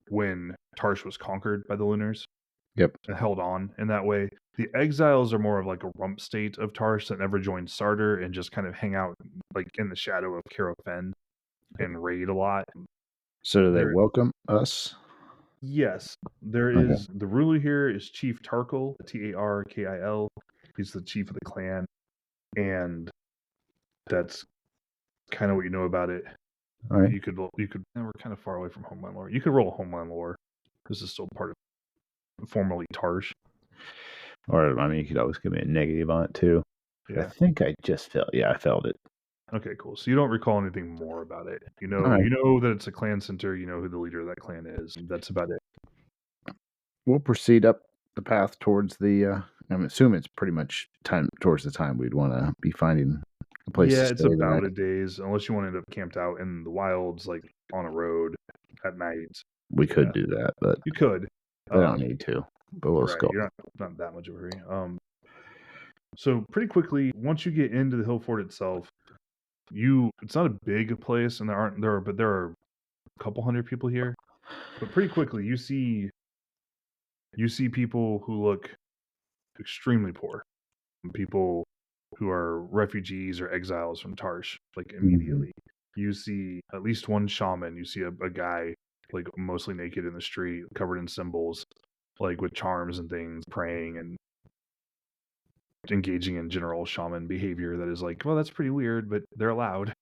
when Tarsh was conquered by the Lunars. Yep. And held on in that way. The Exiles are more of like a rump state of Tarsh that never joined Sarder and just kind of hang out like in the shadow of Carofen and raid a lot. So do they welcome us? Yes. There is the ruler here is Chief Tarkil, Tarkil. He's the chief of the clan. And that's kind of what you know about it. All right. You could we're kind of far away from Homeland Lore. You could roll a Homeland Lore. This is still part of formerly Tarsh. Or I mean, you could always give me a negative on it too. Yeah. I think I just felt. Yeah, I felt it. Okay, cool. So you don't recall anything more about it. You know that it's a clan center. You know who the leader of that clan is. That's about it. We'll proceed up the path towards the. I'm assuming it's pretty much towards the time we'd want to be finding a place. Yeah, it's about a day's, unless you want to end up camped out in the wilds, like on a road at night. We could do that, but you could. I don't need to. But let's go. You're not that much of a hurry. So pretty quickly, once you get into the hill fort itself, it's not a big place, and there are a couple hundred people here. But pretty quickly, you see people who look extremely poor, people who are refugees or exiles from Tarsh, like immediately. Mm-hmm. You see at least one shaman. You see a guy like mostly naked in the street, covered in symbols, like with charms and things, praying and engaging in general shaman behavior that is like, well, that's pretty weird, but they're allowed,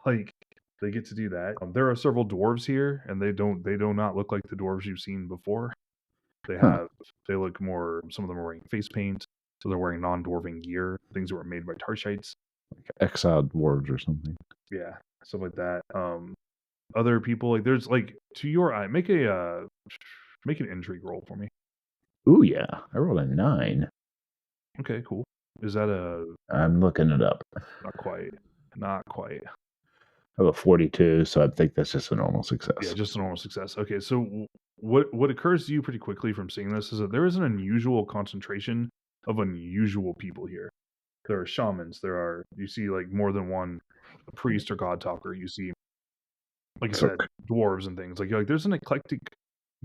like they get to do that. There are several dwarves here, and they do not look like the dwarves you've seen before. They look more, some of them are wearing face paint, so they're wearing non-dwarven gear, things that were made by Tarshites. Like exiled dwarves or something. Yeah, stuff like that. Other people, like there's like, to your eye, make an intrigue roll for me. Ooh, yeah. I rolled a 9. Okay, cool. Is that I'm looking it up. Not quite. I have a 42, so I think that's just a normal success. Yeah, just a normal success. Okay, so what occurs to you pretty quickly from seeing this is that there is an unusual concentration of unusual people here. There are shamans. You see like more than one priest or god talker. You see, like I said, dwarves and things. Like there's an eclectic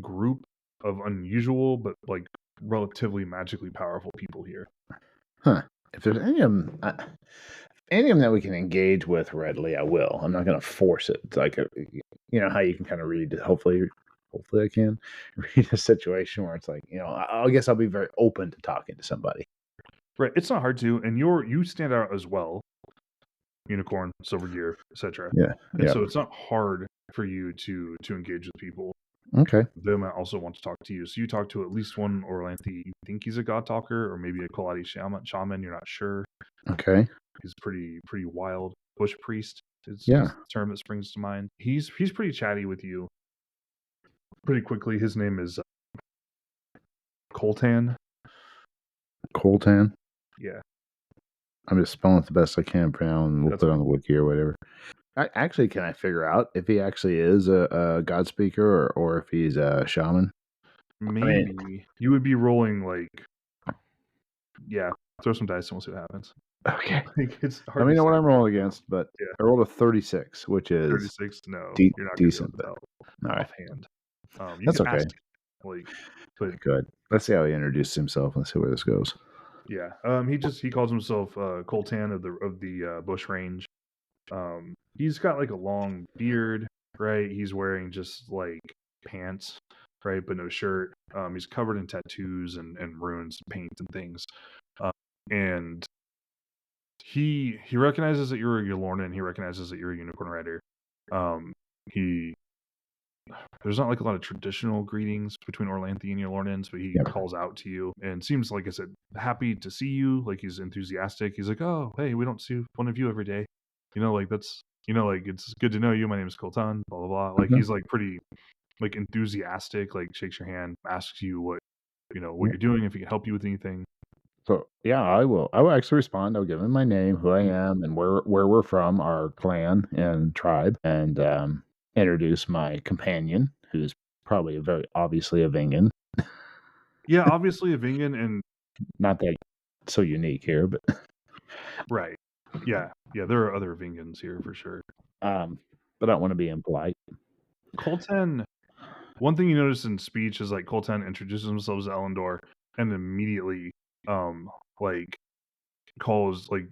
group of unusual but like relatively magically powerful people here. Huh. If there's any of them that we can engage with readily, I will. I'm not going to force it. It's like, how you can kind of read. Hopefully I can read a situation where it's like, I guess I'll be very open to talking to somebody. Right. It's not hard to, and you stand out as well. Unicorn, silver gear, etc. Yeah. And so it's not hard for you to engage with people. Okay. They might also want to talk to you. So you talk to at least one Orlanthi. You think he's a god talker, or maybe a Kaladi shaman. You're not sure. Okay. He's pretty wild. Bush priest is the term that springs to mind. He's pretty chatty with you. Pretty quickly, his name is Coltan. Coltan? Yeah. I'm just spelling it the best I can for now, and we'll put it on the wiki or whatever. Actually, can I figure out if he actually is a god speaker or if he's a shaman? Maybe. You would be rolling like, throw some dice and we'll see what happens. Okay. It's hard. Let me know what I'm rolling against, but I rolled a 36, which is 36. No, you're not decent. All right. Offhand. That's okay. But good. Let's see how he introduces himself. Let's see where this goes. Yeah. He calls himself Coltan of the Bush Range. He's got like a long beard, right? He's wearing just like pants, right, but no shirt. He's covered in tattoos and runes and paint and things. And he recognizes that you're a Yulornan. He recognizes that you're a Unicorn Rider. There's not like a lot of traditional greetings between Orlanthi and Yulornans, but he calls out to you and seems, like I said, happy to see you. Like he's enthusiastic. He's like, "Oh, hey, we don't see one of you every day. Like that's, like it's good to know you. My name is Coltan, blah, blah, blah." Like he's like pretty like enthusiastic, like shakes your hand, asks you what you're doing, if he can help you with anything. So I will actually respond. I'll give him my name, who I am, and where we're from, our clan and tribe, and introduce my companion, who's probably very obviously a Vingan. Yeah, obviously a Vingan, and not that so unique here, but right. Yeah, there are other Vingans here for sure. But but I don't want to be impolite. Colten, one thing you notice in speech is like Colten introduces themselves to Elendor and immediately like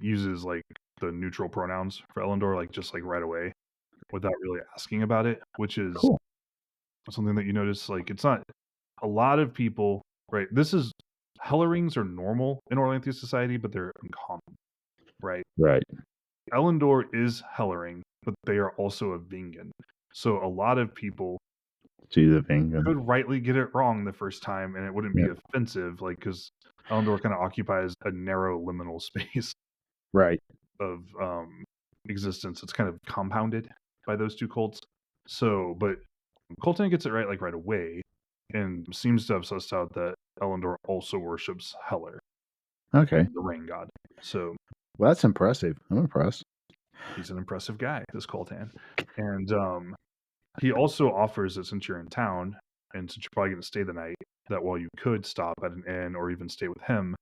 uses like the neutral pronouns for Elendor, like just like right away without really asking about it, which is Cool. something that you notice. Like it's not a lot of people, right? Hellrings are normal in Orlanthian society, but they're uncommon, right? Right. Elendor is Hellring, but they are also a Vingan. So a lot of people could rightly get it wrong the first time, and it wouldn't be offensive, like because Elendor kind of occupies a narrow liminal space, right, of existence. It's kind of compounded by those two cults. So, but Colton gets it right like right away, and seems to have sussed out that Elendor also worships Heller, okay, the rain god. So, well, that's impressive. I'm impressed. He's an impressive guy, this Coltan, and he also offers that since you're in town and since you're probably going to stay the night, that while you could stop at an inn or even stay with him,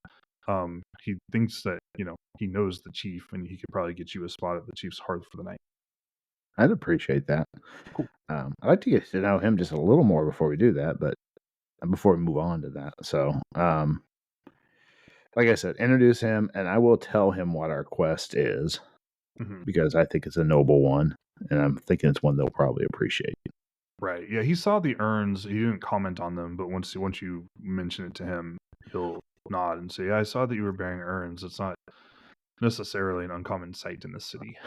he thinks that he knows the chief and he could probably get you a spot at the chief's hearth for the night. I'd appreciate that. Cool. I'd like to get to know him just a little more before we do that, but before we move on to that. So, like I said, introduce him, and I will tell him what our quest is, because I think it's a noble one, and I'm thinking it's one they'll probably appreciate. Right. Yeah, he saw the urns. He didn't comment on them, but once you mention it to him, he'll nod and say, "Yeah, I saw that you were bearing urns. It's not necessarily an uncommon sight in the city."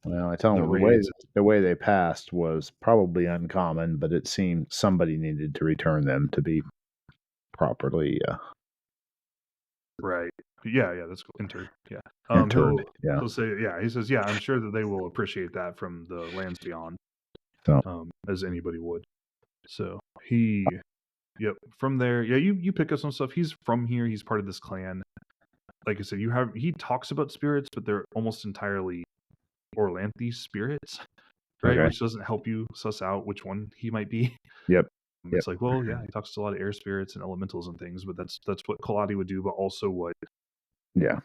Well, I tell him the way they passed was probably uncommon, but it seemed somebody needed to return them to be properly. Right. Yeah, that's cool. Interred. Yeah. Interred. He'll say, yeah. He says, yeah, I'm sure that they will appreciate that from the lands beyond, as anybody would. So from there, yeah, you pick up some stuff. He's from here. He's part of this clan. Like I said, he talks about spirits, but they're almost entirely Orlanthi spirits, right? Okay. Which doesn't help you suss out which one he might be. Yep. It's like, well, yeah, he talks to a lot of air spirits and elementals and things, but that's what Kaladi would do, but also what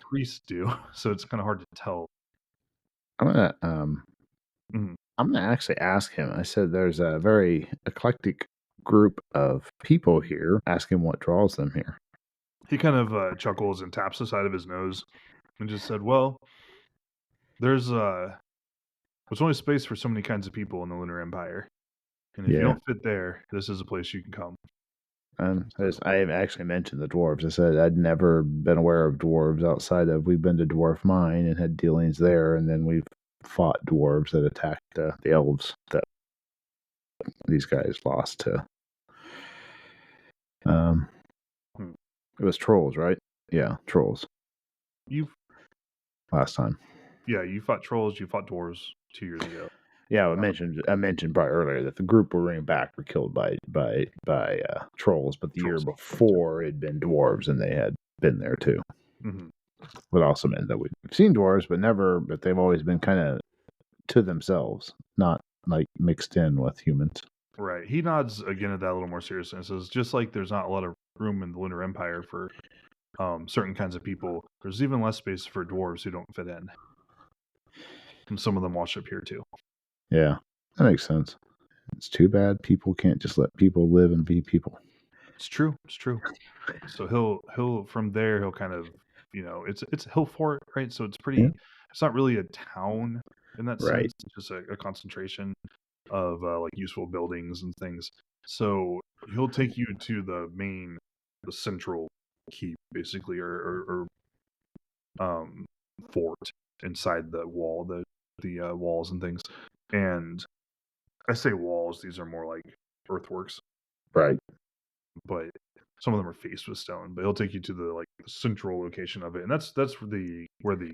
priests do. So it's kind of hard to tell. I'm gonna actually ask him. I said there's a very eclectic group of people here. Ask him what draws them here. He kind of chuckles and taps the side of his nose and just said, well, there's only space for so many kinds of people in the Lunar Empire. And if you don't fit there, this is a place you can come. I have actually mentioned the dwarves. I said I'd never been aware of dwarves outside of we've been to Dwarf Mine and had dealings there, and then we've fought dwarves that attacked the elves that these guys lost to. It was trolls, right? Yeah, trolls. Last time. Yeah, you fought trolls. You fought dwarves 2 years ago. Yeah, I mentioned probably earlier that the group we're bringing back were killed by trolls, but the year before it'd been dwarves, and they had been there too. What also meant that we've seen dwarves, but they've always been kind of to themselves, not like mixed in with humans. Right. He nods again at that a little more seriously and says, just like there's not a lot of room in the Lunar Empire for certain kinds of people, there's even less space for dwarves who don't fit in. And some of them wash up here too. Yeah, that makes sense. It's too bad people can't just let people live and be people. It's true. So he'll from there he'll kind of it's Hillfort, right? So it's pretty. It's not really a town in that sense. It's just a concentration of like useful buildings and things. So he'll take you to the central keep, basically, or fort inside the wall, the walls and things. And I say walls; these are more like earthworks, right? But some of them are faced with stone. But he'll take you to the central location of it, and that's where the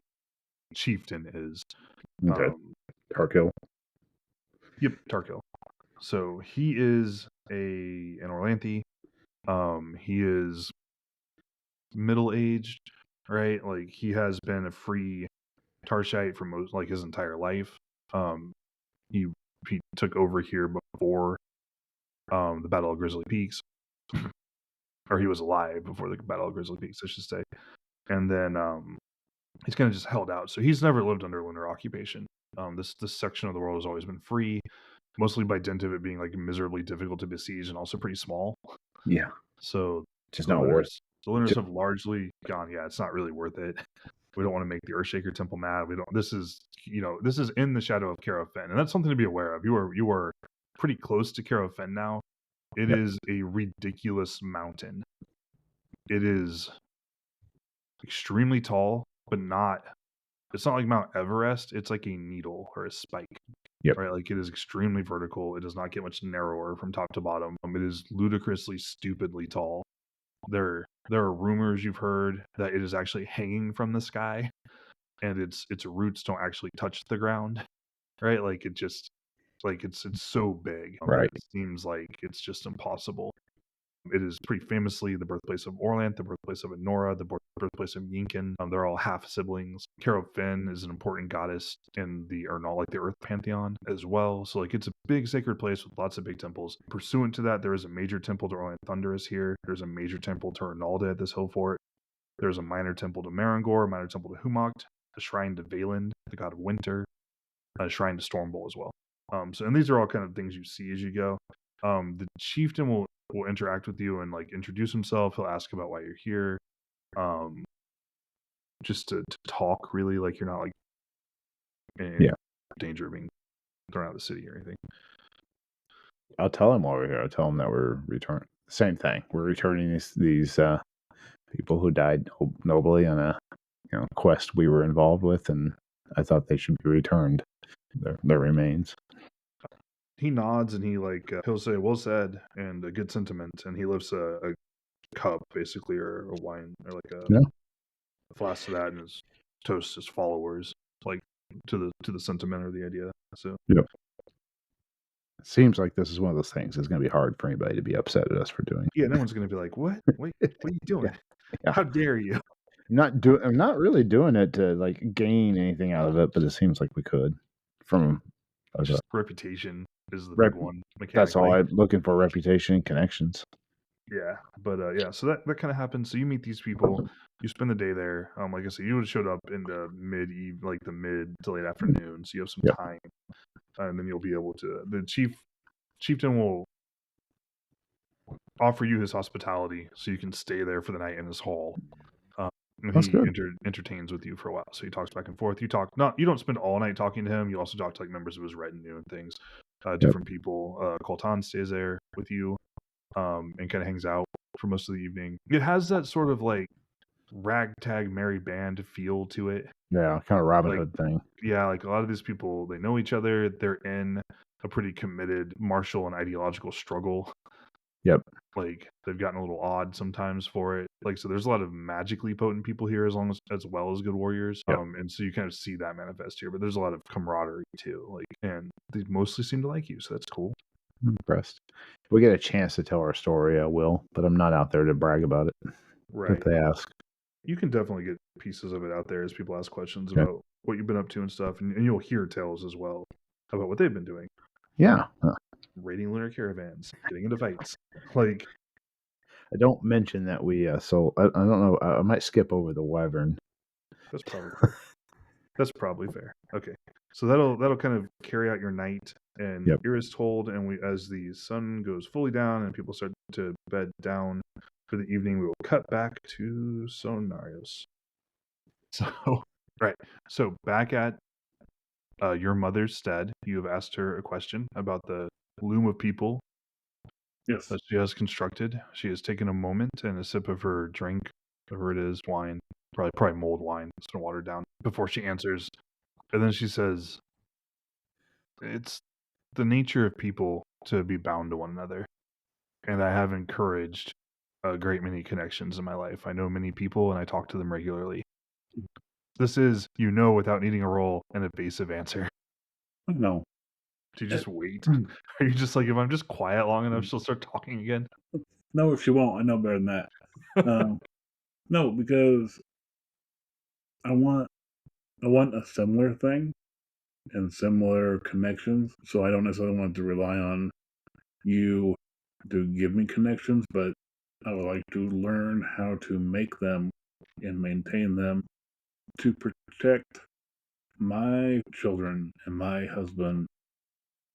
chieftain is. Okay. Tarkil. Yep, Tarkil. So he is an Orlanthi. He is middle-aged, right? Like he has been a free Tarshite for his entire life. He took over here before the Battle of Grizzly Peaks, or he was alive before the Battle of Grizzly Peaks, I should say. And then he's kind of just held out. So he's never lived under lunar occupation. This section of the world has always been free, mostly by dint of it being like miserably difficult to besiege and also pretty small. Yeah. So Just not worth. The Luminers have largely gone. Yeah, it's not really worth it. We don't want to make the Earthshaker Temple mad. We don't. This is in the shadow of Carofen, and that's something to be aware of. You are pretty close to Carofen now. It is a ridiculous mountain. It is extremely tall, but not. It's not like Mount Everest. It's like a needle or a spike. Yep. Right. Like it is extremely vertical. It does not get much narrower from top to bottom. It is ludicrously, stupidly tall. There are rumors you've heard that it is actually hanging from the sky, and its roots don't actually touch the ground. Right. Like it just it's so big. Right. It seems like it's just impossible. It is pretty famously the birthplace of Orlanth, the birthplace of Enora, the birthplace of Yinkin. They're all half siblings. Carofen is an important goddess in the Earth pantheon as well. So like it's a big sacred place with lots of big temples. Pursuant to that, there is a major temple to Orlanth Thunderous here. There's a major temple to Ernalda at this hill fort. There's a minor temple to Marangor, a minor temple to Humocht, a shrine to Valand, the god of winter, a shrine to Stormbolt as well. And these are all kind of things you see as you go. The chieftain will interact with you and like introduce himself. He'll ask about why you're here. Just to talk, really, like you're not like in danger of being thrown out of the city or anything. I'll tell him while we're here. I'll tell him that we're returning. Same thing. We're returning these people who died nobly on a quest we were involved with, and I thought they should be returned. Their remains. He nods and he'll say well said and a good sentiment, and he lifts a cup basically or a wine or like a flask to that and his toasts his followers like to the sentiment or the idea. So it seems like this is one of those things that's going to be hard for anybody to be upset at us for doing. Yeah, no one's going to be like, what are you doing? How dare you? I'm not really doing it to like gain anything out of it, but it seems like we could from just reputation is the big one. That's all I'm looking for, reputation and connections. Yeah, but so that kind of happens. So you meet these people, you spend the day there. Like I said, you would have showed up in the mid to late afternoon, so you have some time, and then you'll be able to. The chieftain will offer you his hospitality, so you can stay there for the night in his hall. And he entertains with you for a while, so he talks back and forth. You don't spend all night talking to him. You also talk to like members of his retinue and things, different people. Coltan stays there with you, and kind of hangs out for most of the evening. It has that sort of like ragtag merry band feel to it. Yeah, kind of Robin Hood thing. Yeah, like a lot of these people, they know each other. They're in a pretty committed martial and ideological struggle. Yep. Like they've gotten a little odd sometimes for it. Like so, there's a lot of magically potent people here, as well as good warriors. Yep. And so you kind of see that manifest here. But there's a lot of camaraderie too. Like, and they mostly seem to like you, so that's cool. I'm impressed. If we get a chance to tell our story, I will. But I'm not out there to brag about it. Right. If they ask, you can definitely get pieces of it out there as people ask questions about what you've been up to and stuff, and you'll hear tales as well about what they've been doing. Yeah. Raiding lunar caravans, getting into fights. Like, I don't mention that we so I don't know. I might skip over the wyvern. That's probably fair. Okay, so that'll kind of carry out your night, and Iris told, and as the sun goes fully down and people start to bed down for the evening, we will cut back to Soinnarios. So back at your mother's stead, you have asked her a question about the loom of people that she has constructed. She has taken a moment and a sip of her drink, whatever it is, wine, probably mulled wine. It's been watered down before she answers. And then she says, it's the nature of people to be bound to one another. And I have encouraged a great many connections in my life. I know many people and I talk to them regularly. This is, without needing a roll, an evasive answer. No. Do you just wait? Are you just like, if I'm just quiet long enough, she'll start talking again? No, if she won't, I know better than that. No, because I want a similar thing and similar connections, so I don't necessarily want to rely on you to give me connections, but I would like to learn how to make them and maintain them to protect my children and my husband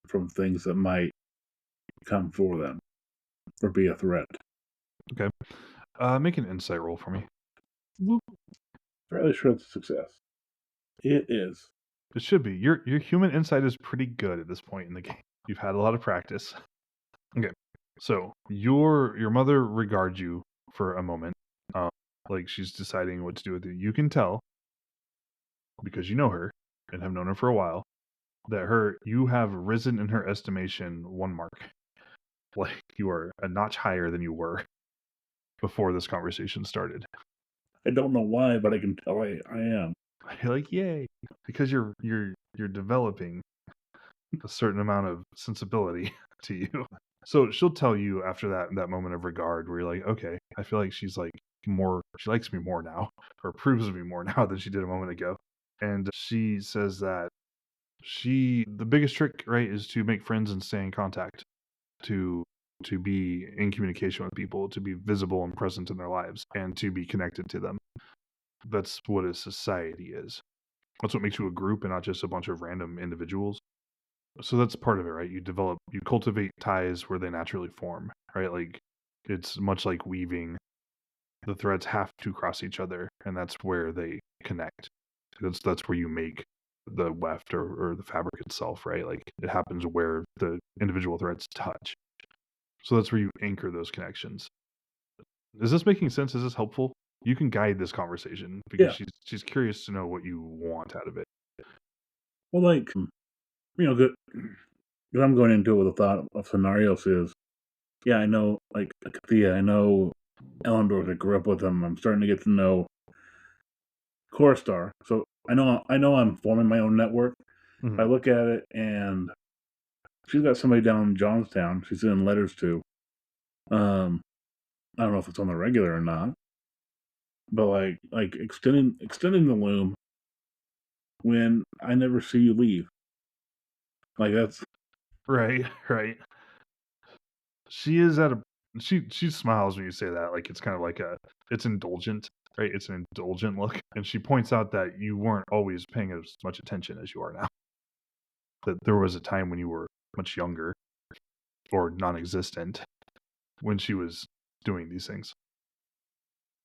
from things that might come for them or be a threat. Okay. Make an insight roll for me. Fairly sure it's a success. It is. It should be. Your human insight is pretty good at this point in the game. You've had a lot of practice. Okay. So your mother regards you for a moment. Like she's deciding what to do with you. You can tell, because you know her and have known her for a while, that you have risen in her estimation 1 mark. Like you are a notch higher than you were before this conversation started. I don't know why, but I can tell I am. You're like, yay, because you're developing a certain amount of sensibility to you. So she'll tell you after that moment of regard where you're like, okay, I feel like she's like she likes me more now, or approves of me more now than she did a moment ago. And she says that the biggest trick, right, is to make friends and stay in contact, to be in communication with people, to be visible and present in their lives, and to be connected to them. That's what a society is. That's what makes you a group and not just a bunch of random individuals. So that's part of it, right? You cultivate ties where they naturally form, right? Like it's much like weaving. The threads have to cross each other, and that's where they connect. That's where you make the weft or the fabric itself, right? Like it happens where the individual threads touch. So that's where you anchor those connections. Is this making sense? Is this helpful? You can guide this conversation because she's curious to know what you want out of it. Well, like, because I'm going into it with the thought of Soinnarios is, yeah, I know, like, Kathea, I know Ellendorf, I grew up with them. I'm starting to get to know Corstar. So I know I'm forming my own network. Mm-hmm. I look at it and she's got somebody down in Johnstown she's sending letters to. I don't know if it's on the regular or not. But like extending the loom when I never see you leave. Like that's right. She is at a she smiles when you say that, like it's kind of like it's indulgent, right? It's an indulgent look, and she points out that you weren't always paying as much attention as you are now. That there was a time when you were much younger or non-existent when she was doing these things.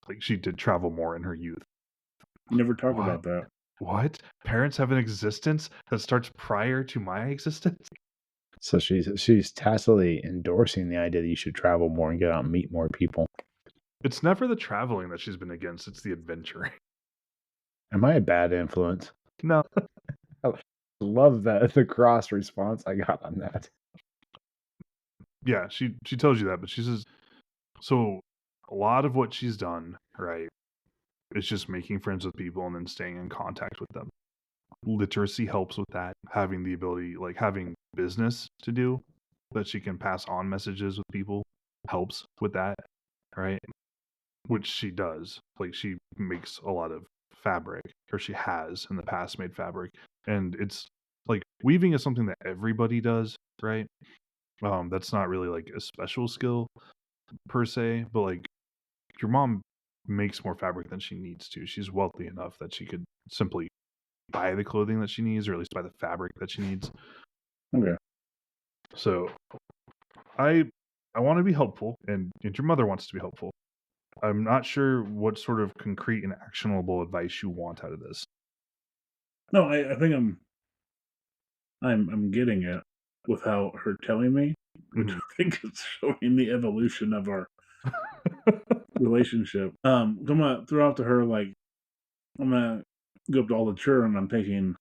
Like she did travel more in her youth. never talk about that. What? Parents have an existence that starts prior to my existence? So she's tacitly endorsing the idea that you should travel more and get out and meet more people. It's never the traveling that she's been against, it's the adventuring. Am I a bad influence? No. I love the cross response I got on that. Yeah, she tells you that, but she says, so a lot of what she's done, right, is just making friends with people and then staying in contact with them. Literacy helps with that. Having the ability, like having business to do that she can pass on messages with people helps with that, right? Which she does. Like she makes a lot of fabric, or she has in the past made fabric. And it's like weaving is something that everybody does, right? That's not really like a special skill per se, but like your mom makes more fabric than she needs to. She's wealthy enough that she could simply buy the clothing that she needs, or at least buy the fabric that she needs. Okay. So I want to be helpful, and your mother wants to be helpful. I'm not sure what sort of concrete and actionable advice you want out of this. No, I think I'm getting it without her telling me, which I think is showing the evolution of our relationship. I'm gonna throw out to her like I'm gonna go up to all the children. I'm taking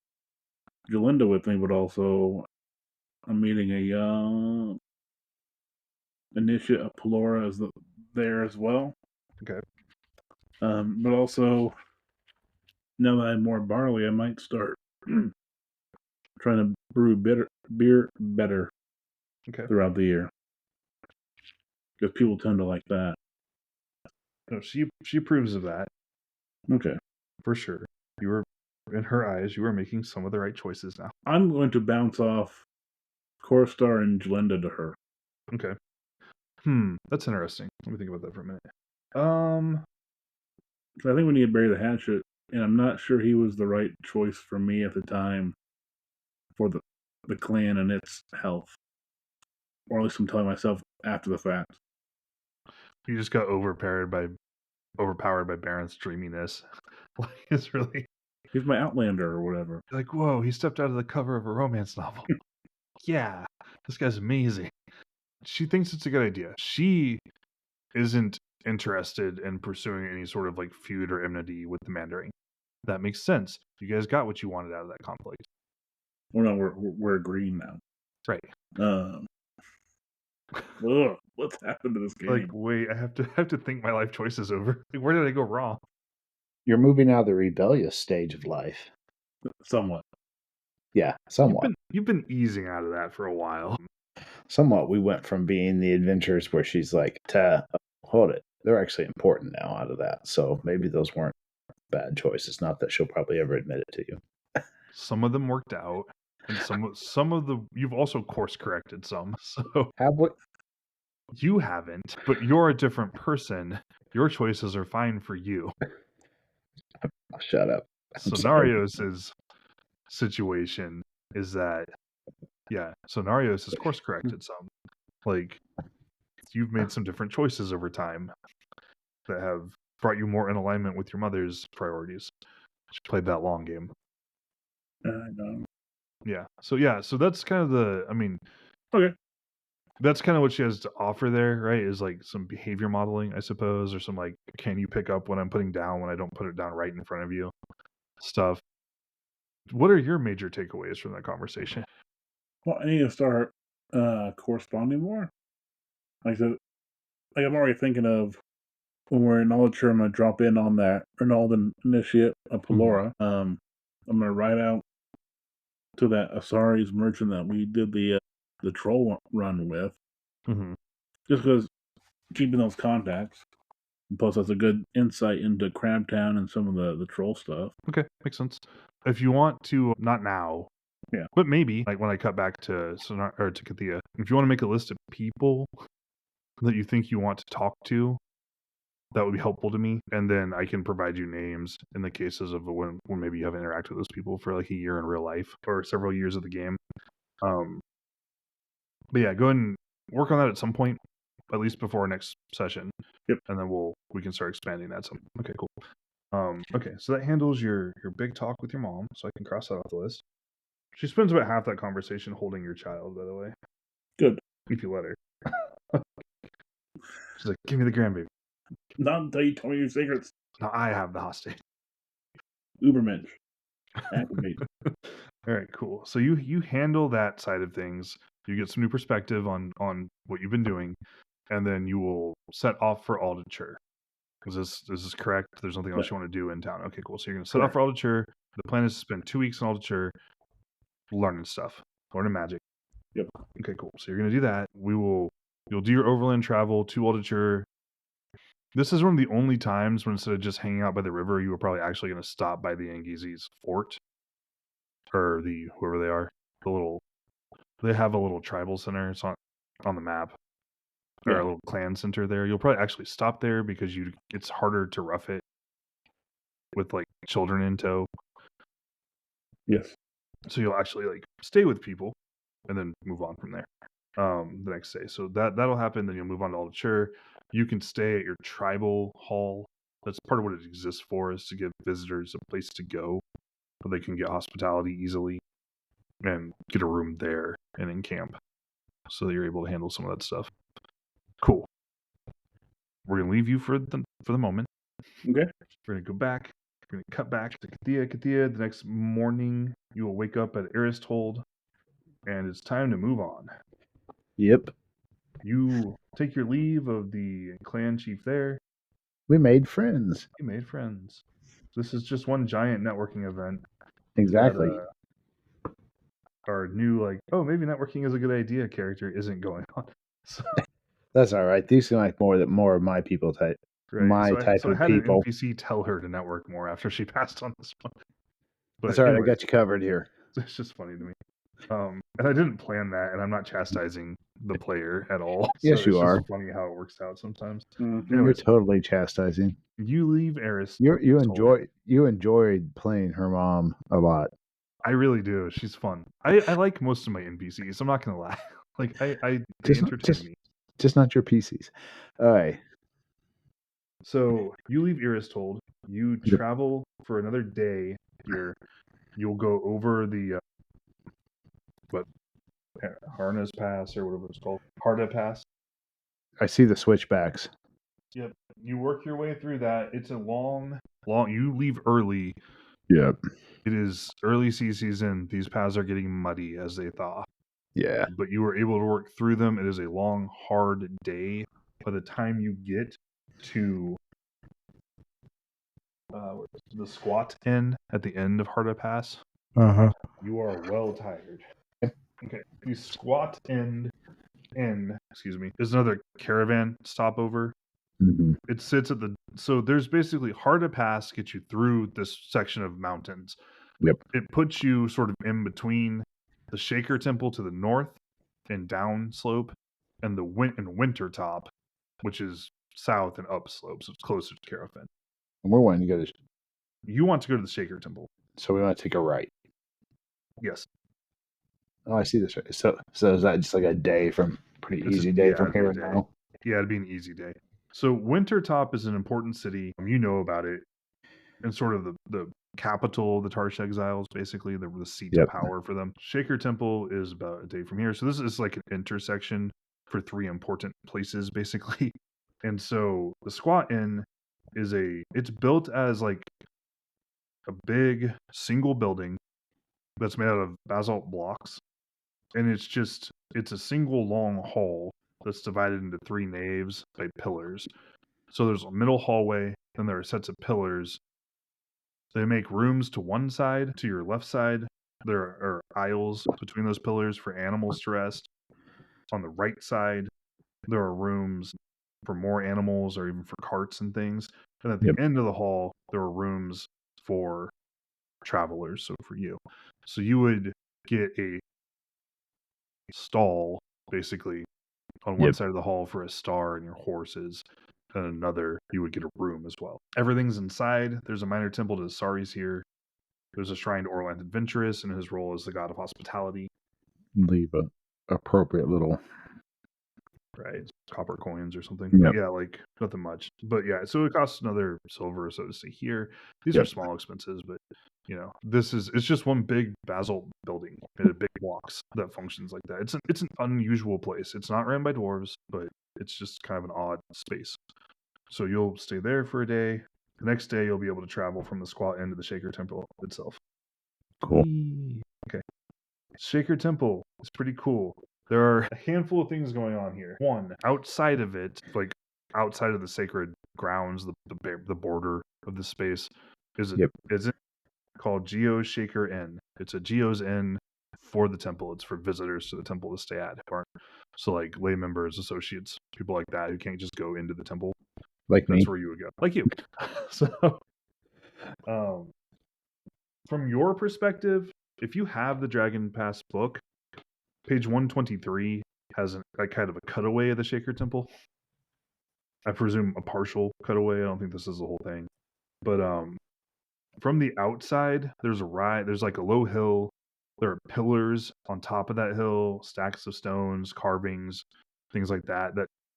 Jolinda with me, but also I'm meeting a Initiate of Pelora is there as well. Okay. But also now that I have more barley, I might start trying to brew beer better throughout the year because people tend to like that. No, she approves of that. Okay. For sure. You were, in her eyes, you were making some of the right choices now. I'm going to bounce off Corstar and Jolinda to her. Okay. That's interesting. Let me think about that for a minute. I think we need to bury the hatchet and I'm not sure he was the right choice for me at the time for the clan and its health. Or at least I'm telling myself after the fact. You just got overpowered by Baron's dreaminess. Like, it's really... He's my Outlander or whatever. Like, whoa, he stepped out of the cover of a romance novel. Yeah, this guy's amazing. She thinks it's a good idea. She isn't interested in pursuing any sort of like feud or enmity with the Mandarin. That makes sense. You guys got what you wanted out of that conflict. Well, no, we're agreeing now. Right. What's happened to this game? Like, wait, I have to think my life choices over. Like, where did I go wrong? You're moving out of the rebellious stage of life. Somewhat. Yeah, somewhat. You've been easing out of that for a while. Somewhat. We went from being the adventures where she's like, hold it. They're actually important now out of that. So maybe those weren't bad choices. Not that she'll probably ever admit it to you. Some of them worked out. And some of the... You've also course corrected some. So Have we? You haven't, but you're a different person. Your choices are fine for you. Oh, shut up. Soinnarios' situation is that, yeah, Soinnarios has course corrected some. Like, you've made some different choices over time that have brought you more in alignment with your mother's priorities. She played that long game. I know. Yeah. So that's kind of the... I mean, okay. That's kind of what she has to offer there, right? Is like some behavior modeling, I suppose, or some like, can you pick up what I'm putting down when I don't put it down right in front of you? Stuff. What are your major takeaways from that conversation? Well, I need to start corresponding more. Like I said, I'm already thinking of when we're in Aldature, I'm going to drop in on that Ronaldan initiate of Pelora. Mm-hmm. I'm going to ride out to that Asari's merchant that we did the troll run with. Mm-hmm. Just because keeping those contacts. And plus, that's a good insight into Crabtown and some of the troll stuff. Okay, makes sense. If you want to, not now, yeah, but maybe like when I cut back to Kathea, if you want to make a list of people that you think you want to talk to, that would be helpful to me, and then I can provide you names in the cases of when maybe you haven't interacted with those people for like a year in real life or several years of the game. But yeah, go ahead and work on that at some point, at least before our next session. Yep. And then we can start expanding that some. Okay, cool. Okay, so that handles your big talk with your mom, so I can cross that off the list. She spends about half that conversation holding your child, by the way. Good. If you let her. She's like, give me the grandbaby. Not until you tell me your secrets. No, I have the hostage. Ubermensch. Activate. All right, cool. So you handle that side of things. You get some new perspective on what you've been doing, and then you will set off for Aldature. Is this correct? There's nothing else you want to do in town. Okay, cool. So you're going to set off for Aldature. The plan is to spend 2 weeks in Aldature learning stuff, learning magic. Yep. Okay, cool. So you're going to do that. You'll do your overland travel to Aldature. This is one of the only times when instead of just hanging out by the river, you were probably actually going to stop by the Angizi's fort, or whoever they are. They have a little tribal center. It's on the map. Or a little clan center there. You'll probably actually stop there because it's harder to rough it with like children in tow. Yes. So you'll actually like stay with people and then move on from there the next day. So that'll happen. Then you'll move on to Aldature. You can stay at your tribal hall. That's part of what it exists for, is to give visitors a place to go so they can get hospitality easily and get a room there and in camp so that you're able to handle some of that stuff. Cool. We're gonna leave you for the moment. Okay. We're gonna go back. We're gonna cut back to Kathea. Kathea, the next morning you will wake up at Aristold, and it's time to move on. Yep. You take your leave of the clan chief there. We made friends. You made friends. This is just one giant networking event. Exactly. That, our new maybe networking is a good idea character isn't going on. So. That's all right. These seem like more of my people type. Right. So I had people. An NPC tell her to network more after she passed on this one. But that's all right. Anyways, I got you covered here. It's just funny to me. And I didn't plan that, and I'm not chastising the player at all. Yes, you are. It's just funny how it works out sometimes. Mm-hmm. Anyways, you're totally chastising. You leave Eris. You enjoyed playing her mom a lot. I really do. She's fun. I like most of my NPCs. I'm not gonna lie. Like they entertain me. Just not your PCs. All right. So you leave Earistold. You travel for another day here. You'll go over the Harness Pass or whatever it's called. Harda Pass. I see the switchbacks. Yep. You work your way through that. It's a long. You leave early. Yep. It is early season. These paths are getting muddy as they thaw. Yeah. But you were able to work through them. It is a long, hard day. By the time you get to the squat inn at the end of Harda Pass, you are well tired. Okay. The squat inn, is another caravan stopover. Mm-hmm. It sits at so there's basically Harda Pass gets you through this section of mountains. Yep. It puts you sort of in between the Shaker Temple to the north and down slope, and the Winter Top, which is south and up slope, so it's closer to Caravan. And we're wanting to go to. You want to go to the Shaker Temple, so we want to take a right. Yes. Oh, I see this. Right. So is that just like a day from easy day from here now? Yeah, it'd be an easy day. So Winter Top is an important city. You know about it, and sort of the capital of the Tarsh Exiles, basically the seat of power for them. Shaker Temple is about a day from here, so this is like an intersection for 3 important places, basically. And so the Squat Inn it's built as like a big single building that's made out of basalt blocks, and it's a single long hall that's divided into 3 naves by pillars. So there's a middle hallway, then there are sets of pillars. They make rooms to one side. To your left side, there are aisles between those pillars for animals to rest. On the right side, there are rooms for more animals or even for carts and things. And at the end of the hall, there are rooms for travelers, so for you. So you would get a stall, basically, on one side of the hall for a star and your horses. And another, you would get a room as well. Everything's inside. There's a minor temple to the Saris here. There's a shrine to Orlant Adventurous and his role as the god of hospitality. Leave a appropriate little copper coins or something. Yep. But yeah, like nothing much. But yeah, so it costs another silver, so to say here. These are small expenses, but it's just one big basalt building in a big blocks that functions like that. It's an unusual place. It's not ran by dwarves, but it's just kind of an odd space. So you'll stay there for a day. The next day you'll be able to travel from the Squat Inn to the Shaker Temple itself. Cool. Okay. Shaker Temple is pretty cool. There are a handful of things going on here. One, outside of it, like outside of the sacred grounds, the border of the space, is called Geo's Shaker Inn. It's a Geo's Inn for the temple. It's for visitors to the temple to stay at. So like lay members, associates, people like that who can't just go into the temple. Like me. That's where you would go. Like you. So, from your perspective, if you have the Dragon Pass book, page 123 has a kind of a cutaway of the Shaker Temple. I presume a partial cutaway. I don't think this is the whole thing. But from the outside, there's like a low hill. There are pillars on top of that hill, stacks of stones, carvings, things like that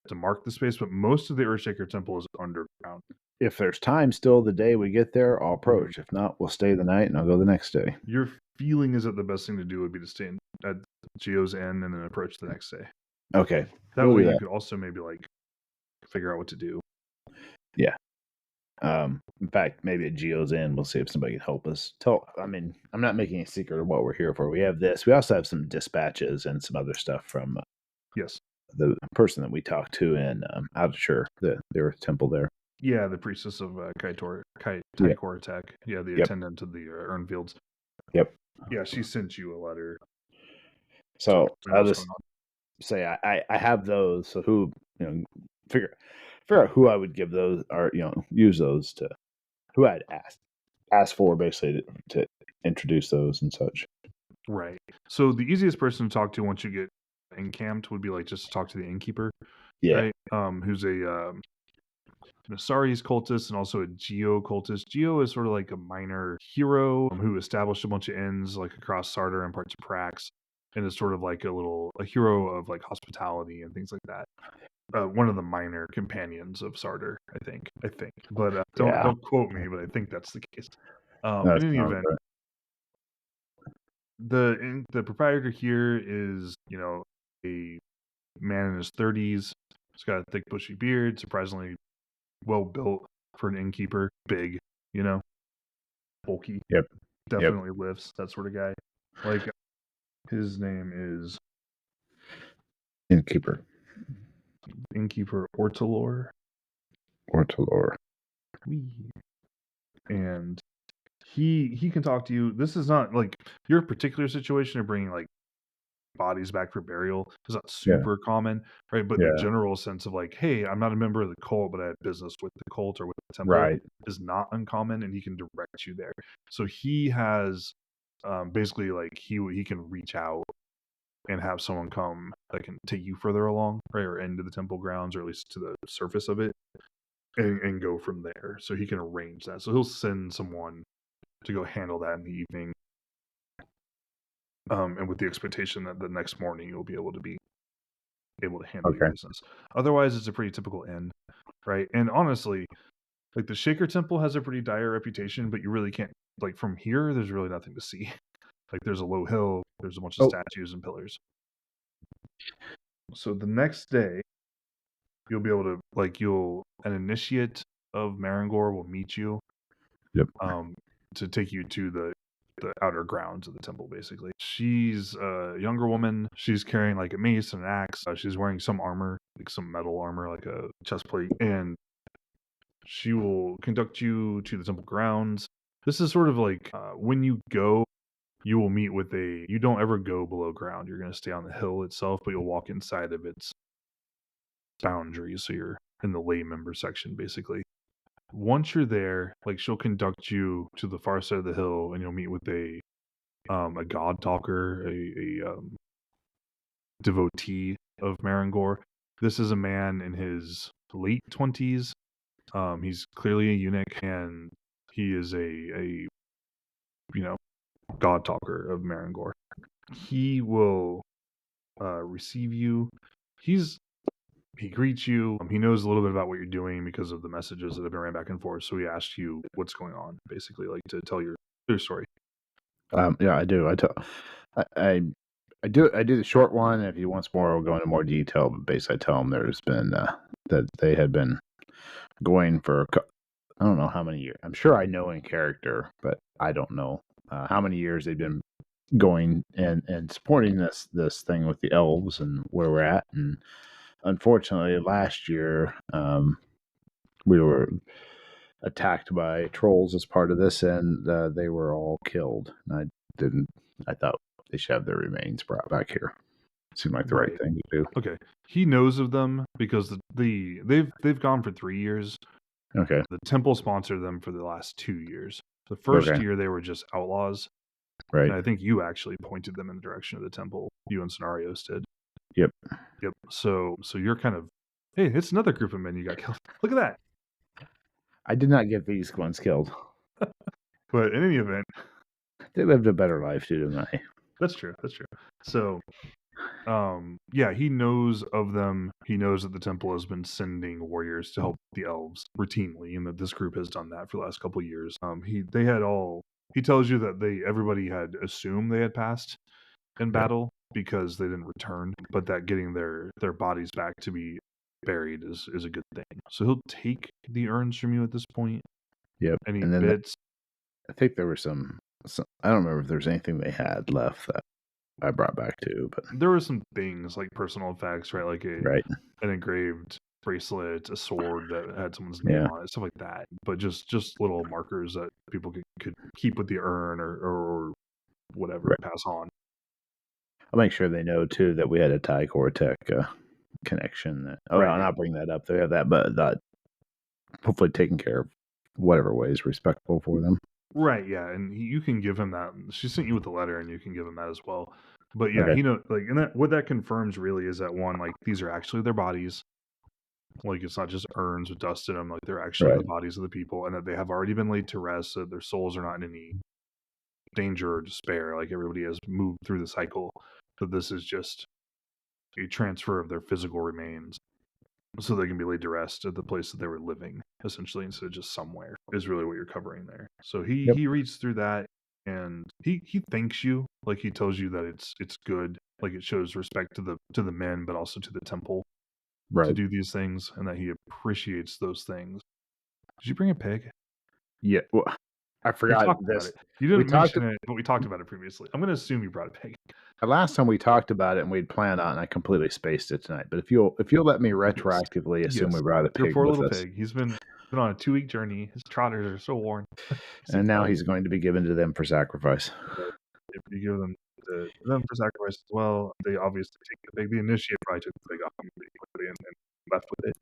to mark the space. But most of the Earthshaker Temple is underground. If there's time still the day we get there, I'll approach. If not, we'll stay the night and I'll go the next day. Your feeling is that the best thing to do would be to stay at Geo's Inn and then approach the next day. Okay. That way you could also maybe like figure out what to do. Yeah. In fact, maybe at Geo's Inn, we'll see if somebody can help us. I'm not making a secret of what we're here for. We have this. We also have some dispatches and some other stuff from the person that we talked to in Outer, the Earth Temple there. Yeah, the priestess of Tycor Yeah, the attendant of the Urnfields. Yep. Yeah, she sent you a letter. So I'll just say I have those. So who figure out who I would give those or use those to who I'd ask for basically to introduce those and such. Right. So the easiest person to talk to once you get encamped would be like just to talk to the innkeeper, Yeah. right? Who's a Nasaris cultist and also a Geo cultist. Geo is sort of like a minor hero who established a bunch of inns like across Sarder and parts of Prax, and is sort of like a hero of like hospitality and things like that. One of the minor companions of Sarder, I think. But don't quote me, but I think that's the case. In any event, the proprietor here is, a man in his 30s. He's got a thick, bushy beard, surprisingly well built for an innkeeper. Big, bulky. Yep. Definitely lifts, that sort of guy. Like, his name is Innkeeper Ortalor. And he can talk to you. This is not like your particular situation of bringing like bodies back for burial is not super common, right? But the general sense of like, hey, I'm not a member of the cult, but I have business with the cult or with the temple, is not uncommon, and he can direct you there. So he has basically like he can reach out and have someone come that can take you further along, right, or into the temple grounds, or at least to the surface of it, and go from there. So he can arrange that. So he'll send someone to go handle that in the evening, and with the expectation that the next morning you'll be able to handle your business. Otherwise, it's a pretty typical inn, right? And honestly, like the Shaker Temple has a pretty dire reputation, but you really can't, like, from here, there's really nothing to see. Like, there's a low hill, there's a bunch of statues and pillars. So the next day, you'll be able to, like, an initiate of Marangor will meet you. To take you to the outer grounds of the temple, basically. She's a younger woman. She's carrying like a mace and an axe. She's wearing some armor, like some metal armor, like a chest plate, and she will conduct you to the temple grounds. This is sort of like when you go, you will meet with you don't ever go below ground. You're going to stay on the hill itself, but you'll walk inside of its boundaries. So you're in the lay member section, basically. Once you're there, like she'll conduct you to the far side of the hill, and you'll meet with a god talker, a devotee of Marangor. This is a man in his late 20s. He's clearly a eunuch, and he is a god talker of Marangor. He will receive you. He greets you. He knows a little bit about what you're doing because of the messages that have been ran back and forth. So he asked you what's going on, basically, like to tell your story. Yeah, I do. I do the short one. If he wants more, we'll go into more detail. But basically, I tell him there's been that they had been going for I don't know how many years. I'm sure I know in character, but I don't know how many years they've been going and supporting this thing with the elves and where we're at. And unfortunately, last year we were attacked by trolls as part of this, and they were all killed. And I thought they should have their remains brought back here. Seemed like the right thing to do. Okay, he knows of them because they've gone for 3 years. Okay, the temple sponsored them for the last 2 years. The first year they were just outlaws, right? And I think you actually pointed them in the direction of the temple. You and Soinnarios did. Yep. So you're kind of, hey, it's another group of men you got killed. Look at that. I did not get these ones killed. But in any event, they lived a better life too than I. That's true. So, he knows of them. He knows that the temple has been sending warriors to help the elves routinely, and that this group has done that for the last couple of years. He tells you that everybody had assumed they had passed in battle because they didn't return, but that getting their bodies back to be buried is a good thing. So he'll take the urns from you at this point. Yep. Any bits? I think there were some. I don't remember if there's anything they had left that I brought back too, but there were some things like personal effects, right? Like an engraved bracelet, a sword that had someone's name on it, stuff like that. But just little markers that people could keep with the urn or whatever, pass on. I'll make sure they know too that we had a Thai Cortec connection. And I'll bring that up. They have that, but hopefully taking care of whatever way is respectful for them. Right, yeah, and you can give him that. She sent you with the letter, and you can give him that as well. But yeah, he knows, like, and that what that confirms really is that one, like, these are actually their bodies. Like, it's not just urns with dust in them. Like, they're actually the bodies of the people, and that they have already been laid to rest, so their souls are not in any danger or despair. Like, everybody has moved through the cycle. That this is just a transfer of their physical remains, so they can be laid to rest at the place that they were living, essentially, instead of just somewhere. Is really what you're covering there. So he reads through that, and he thanks you. Like, he tells you that it's good. Like, it shows respect to the men, but also to the temple. To do these things, and that he appreciates those things. Did you bring a pig? Yeah, well, I forgot this. You didn't mention it, but we talked about it previously. I'm going to assume you brought a pig. The last time we talked about it and we'd planned on it, and I completely spaced it tonight. But if you'll let me retroactively assume we brought a pig, your poor little pig. He's been on a 2-week journey. His trotters are so worn, and now he's going to be given to them for sacrifice. If you give them to them for sacrifice as well, they obviously take the pig. The initiate probably took the pig off and left with it,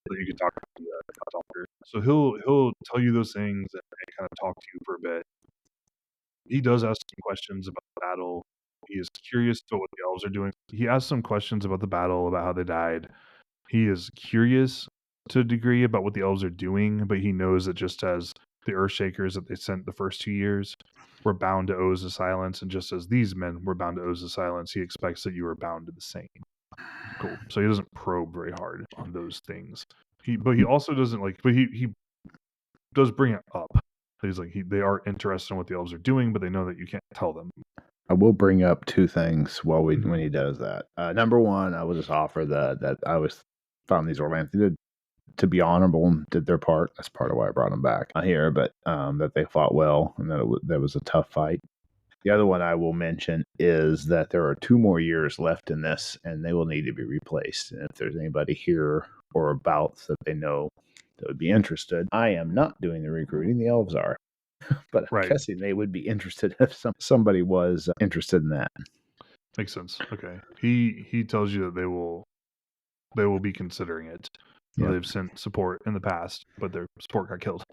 so you can talk to the doctor. So he'll tell you those things and kind of talk to you for a bit. He does ask some questions about the battle. He is curious about what the elves are doing. He asks some questions about the battle, about how they died. He is curious to a degree about what the elves are doing, but he knows that just as the Earthshakers that they sent the first 2 years were bound to oaths of silence, and just as these men were bound to oaths of silence, he expects that you are bound to the same. Cool. So he doesn't probe very hard on those things. But he also doesn't but he does bring it up. He's like, they are interested in what the elves are doing, but they know that you can't tell them. I will bring up 2 things when he does that. Number one, I will just offer that I found these Orlanthi to be honorable and did their part. That's part of why I brought them back here, but that they fought well and that was a tough fight. The other one I will mention is that there are 2 more years left in this, and they will need to be replaced. And if there's anybody here or abouts that they know that would be interested, I am not doing the recruiting. The elves are. But I'm guessing they would be interested if somebody was interested in that. Makes sense. Okay. He tells you that they will be considering it. So they've sent support in the past, but their support got killed.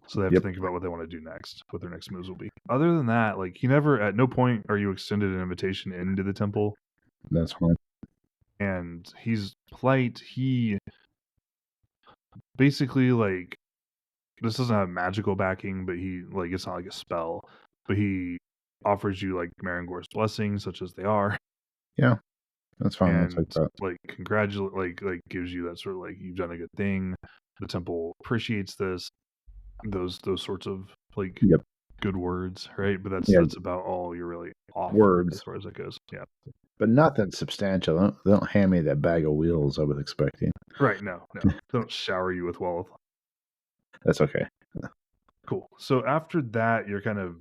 So they have to think about what they want to do next, what their next moves will be. Other than that, like, he never, at no point are you extended an invitation into the temple. That's fine. And he's polite. He basically, like, this doesn't have magical backing, but he, like, it's not like a spell, but he offers you, like, Marangor's blessings, such as they are. Yeah, that's fine. And, like, congratulate, like, gives you that sort of, like, you've done a good thing. The temple appreciates this. Those sorts of, like, good words, right? But that's about all you're really offered as far as it goes. Yeah. But nothing substantial. They don't hand me that bag of wheels I was expecting. Right, no. They don't shower you with wealth. That's okay. Cool. So after that, you're kind of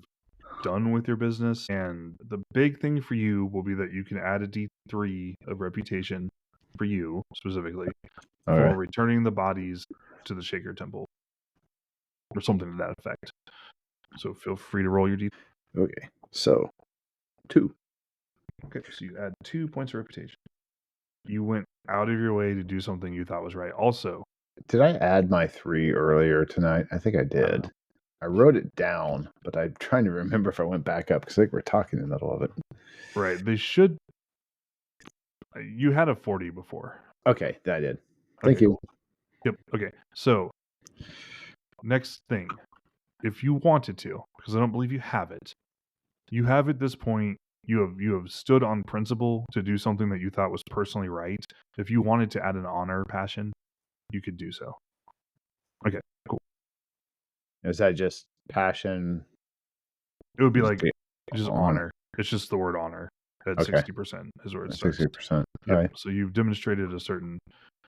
done with your business, and the big thing for you will be that you can add a D3 of reputation for you, specifically, for returning the bodies to the Shaker Temple. Or something to that effect. So feel free to roll your D. Okay. So 2. Okay, so you add 2 points of reputation. You went out of your way to do something you thought was right. Also, did I add my 3 earlier tonight? I think I did. I wrote it down, but I'm trying to remember if I went back up because I think we're talking in the middle of it. Right. They should. You had a 40 before. Okay, I did. Thank you. Yep. Okay. So next thing, if you wanted to, because I don't believe you have it at this point. You have stood on principle to do something that you thought was personally right. If you wanted to add an honor passion, you could do so. Okay, cool. Is that just passion? It would be like just honor. It's just the word honor at 60% is where it starts. 60%. Yep. Right. So you've demonstrated a certain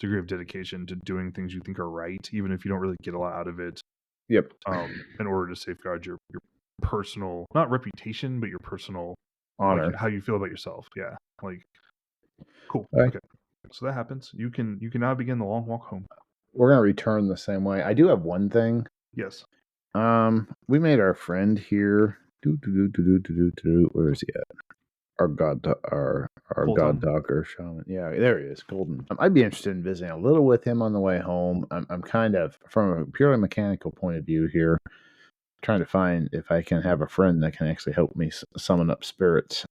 degree of dedication to doing things you think are right, even if you don't really get a lot out of it. Yep. In order to safeguard your personal, not reputation, but your personal honor, like how you feel about yourself. Yeah. Like, cool. Right. Okay. So that happens. You can now begin the long walk home. We're gonna return the same way. I do have one thing. Yes. We made our friend here. Where is he at? Our god dog or shaman. Yeah, there he is, Golden. I'd be interested in visiting a little with him on the way home. I'm kind of, from a purely mechanical point of view here, trying to find if I can have a friend that can actually help me summon up spirits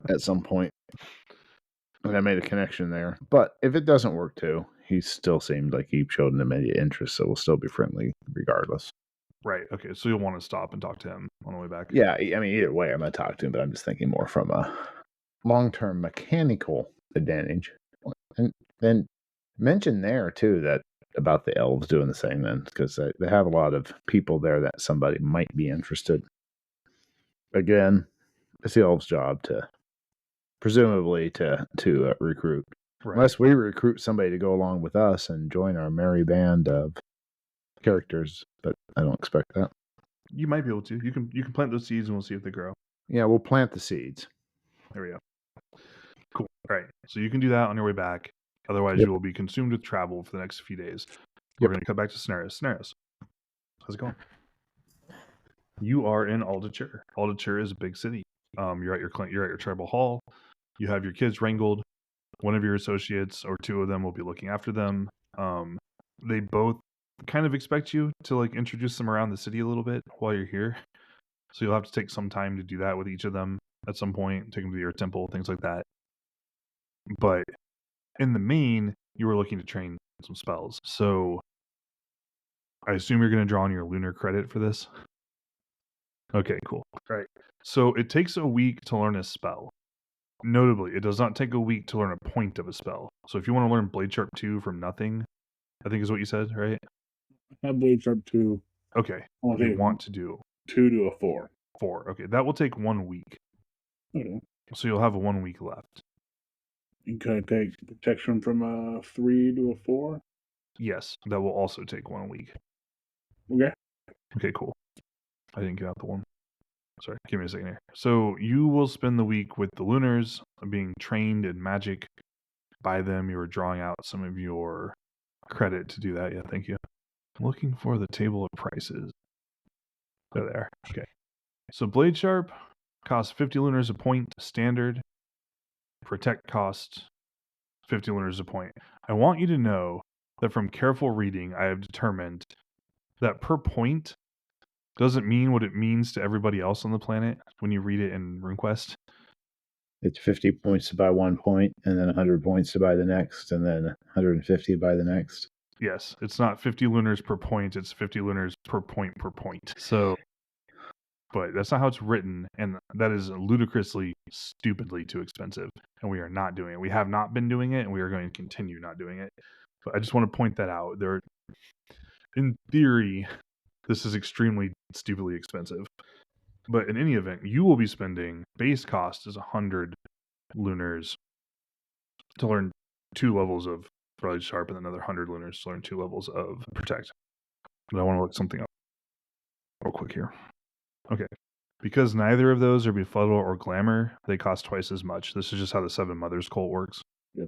at some point. And I made a connection there. But if it doesn't work too, he still seemed like he showed an immediate interest, so we'll still be friendly regardless. Right. Okay. So you'll want to stop and talk to him on the way back. Yeah. I mean, either way, I'm going to talk to him, but I'm just thinking more from a long-term mechanical advantage. And then mention there too that about the elves doing the same then, because they have a lot of people there that somebody might be interested. Again, it's the elves' job to presumably to recruit. Right. Unless we recruit somebody to go along with us and join our merry band of characters, but I don't expect that. You might be able to. You can plant those seeds and we'll see if they grow. Yeah, we'll plant the seeds. There we go. Cool. All right. So you can do that on your way back. Otherwise, you will be consumed with travel for the next few days. We're going to cut back to Soinnarios. Soinnarios, how's it going? You are in Aldichur. Aldichur is a big city. You're at your tribal hall. You have your kids wrangled. One of your associates or two of them will be looking after them. They both kind of expect you to like introduce them around the city a little bit while you're here. So you'll have to take some time to do that with each of them at some point. Take them to your temple, things like that. But in the main, you were looking to train some spells. So I assume you're going to draw on your lunar credit for this. Okay, cool. All right. So it takes a week to learn a spell. Notably, it does not take a week to learn a point of a spell. So if you want to learn Blade Sharp 2 from nothing, I think is what you said, right? I have Blade Sharp 2. Okay. You want to do 2 to a 4. 4. Okay, that will take 1 week. Okay. So you'll have 1 week left. And can I take protection from a 3 to a 4? Yes, that will also take 1 week. Okay. Okay, cool. I didn't get out the one. Sorry, give me a second here. So you will spend the week with the Lunars, being trained in magic by them. You are drawing out some of your credit to do that. Yeah, thank you. I'm looking for the table of prices. They're there. Okay. So Blade Sharp costs 50 Lunars a point, standard. Protect costs 50 Lunars a point. I want you to know that from careful reading, I have determined that per point doesn't mean what it means to everybody else on the planet when you read it in RuneQuest. It's 50 points to buy 1 point, and then 100 points to buy the next, and then 150 to buy the next. Yes, it's not 50 Lunars per point, it's 50 Lunars per point per point. So, but that's not how it's written, and that is ludicrously, stupidly too expensive, and we are not doing it. We have not been doing it, and we are going to continue not doing it. But I just want to point that out. In theory, this is extremely stupidly expensive. But in any event, you will be spending, base cost is 100 Lunars to learn 2 levels of Blade Sharp and another 100 Lunars to learn 2 levels of Protect. But I want to look something up real quick here. Okay. Because neither of those are Befuddle or Glamour, they cost twice as much. This is just how the Seven Mothers cult works. Yep.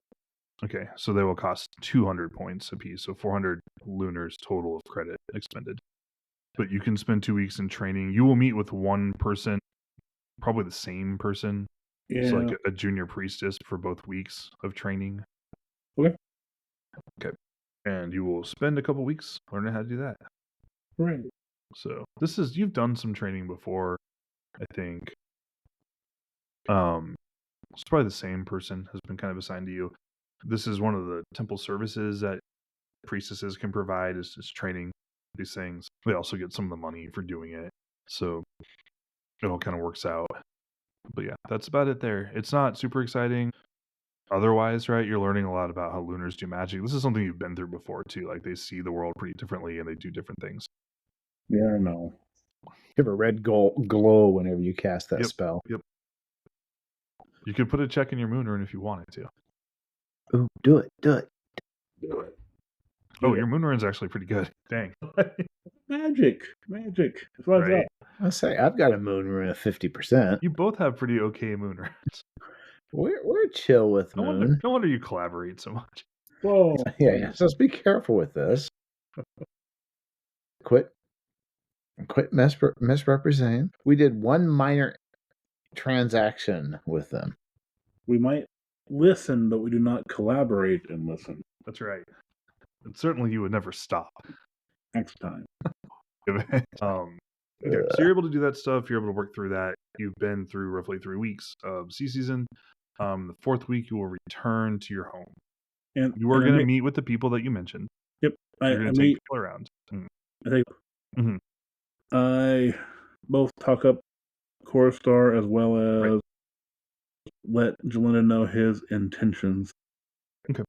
Okay, so they will cost 200 points apiece, so 400 Lunars total of credit expended. But you can spend 2 weeks in training. You will meet with one person, probably the same person. Yeah. It's like a junior priestess for both weeks of training. Okay. And you will spend a couple weeks learning how to do that. Right. So you've done some training before, I think. It's probably the same person has been kind of assigned to you. This is one of the temple services that priestesses can provide is training these things. They also get some of the money for doing it. So it all kind of works out. But yeah, that's about it there. It's not super exciting. Otherwise, right, you're learning a lot about how Lunars do magic. This is something you've been through before, too. Like, they see the world pretty differently, and they do different things. Yeah, I know. You have a red glow whenever you cast that spell. Yep. You could put a check in your moon rune if you wanted to. Ooh, do it. Oh, your moon rune's actually pretty good. Dang. Magic. That's what's right. up. I say, I've got a moon rune of 50%. You both have pretty okay moon runes. We're chill with moon. No wonder you collaborate so much. Whoa. Yeah, so let's be careful with this. Quit misrepresenting. We did one minor transaction with them. We might listen, but we do not collaborate and listen. That's right. And certainly you would never stop. Next time. Okay, so you're able to do that stuff. You're able to work through that. You've been through roughly 3 weeks of sea season. The 4th week, you will return to your home. And you are going to meet with the people that you mentioned. Yep, you're going to take people around. I think Mm-hmm. I both talk up Corustar as well as let Jelinda know his intentions. Okay,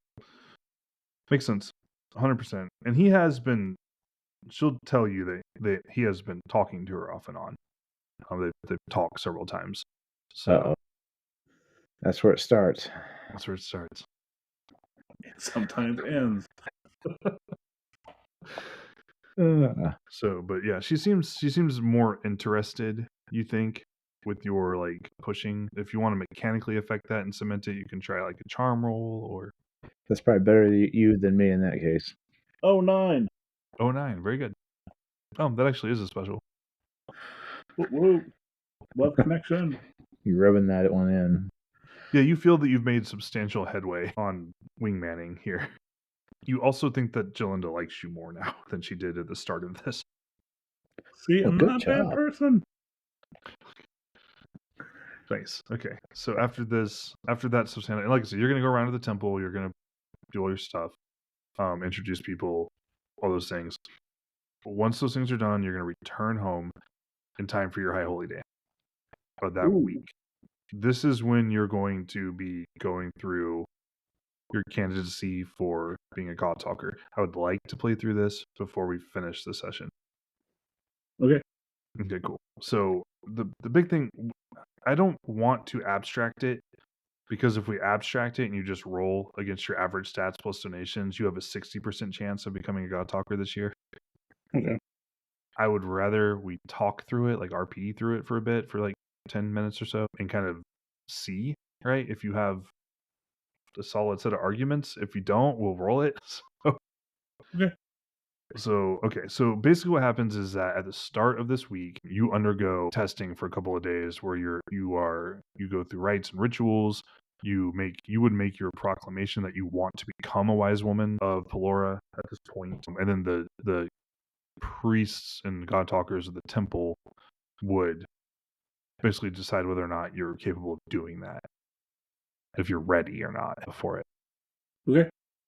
makes sense, 100%. And he has been. She'll tell you that he has been talking to her off and on. They've talked several times. So that's where it starts. That's where it starts. It sometimes ends. So, but yeah, she seems more interested, you think, with your like pushing. If you want to mechanically affect that and cement it, you can try like a charm roll or. That's probably better you than me in that case. 09. 09, very good. Oh, that actually is a special. Whoa. Love connection. You rubbing that one in. Yeah, you feel that you've made substantial headway on wingmanning here. You also think that Jelinda likes you more now than she did at the start of this. See, I'm not a bad person. Nice. Okay. So after that substantial, like I said, you're going to go around to the temple. You're going to do all your stuff, introduce people, all those things. Once those things are done, you're going to return home in time for your High Holy Day of that week. This is when you're going to be going through your candidacy for being a God Talker. I would like to play through this before we finish the session. Okay. Okay, cool. So the big thing, I don't want to abstract it, because if we abstract it and you just roll against your average stats plus donations, you have a 60% chance of becoming a God Talker this year. Okay. I would rather we talk through it, like RP through it for a bit, for like 10 minutes or so, and kind of see, right? If you have a solid set of arguments. If you don't, we'll roll it. Okay. So basically what happens is that at the start of this week, you undergo testing for a couple of days where you go through rites and rituals. You would make your proclamation that you want to become a wise woman of Pelora at this point. And then the priests and God talkers of the temple would basically decide whether or not you're capable of doing that, if you're ready or not for it.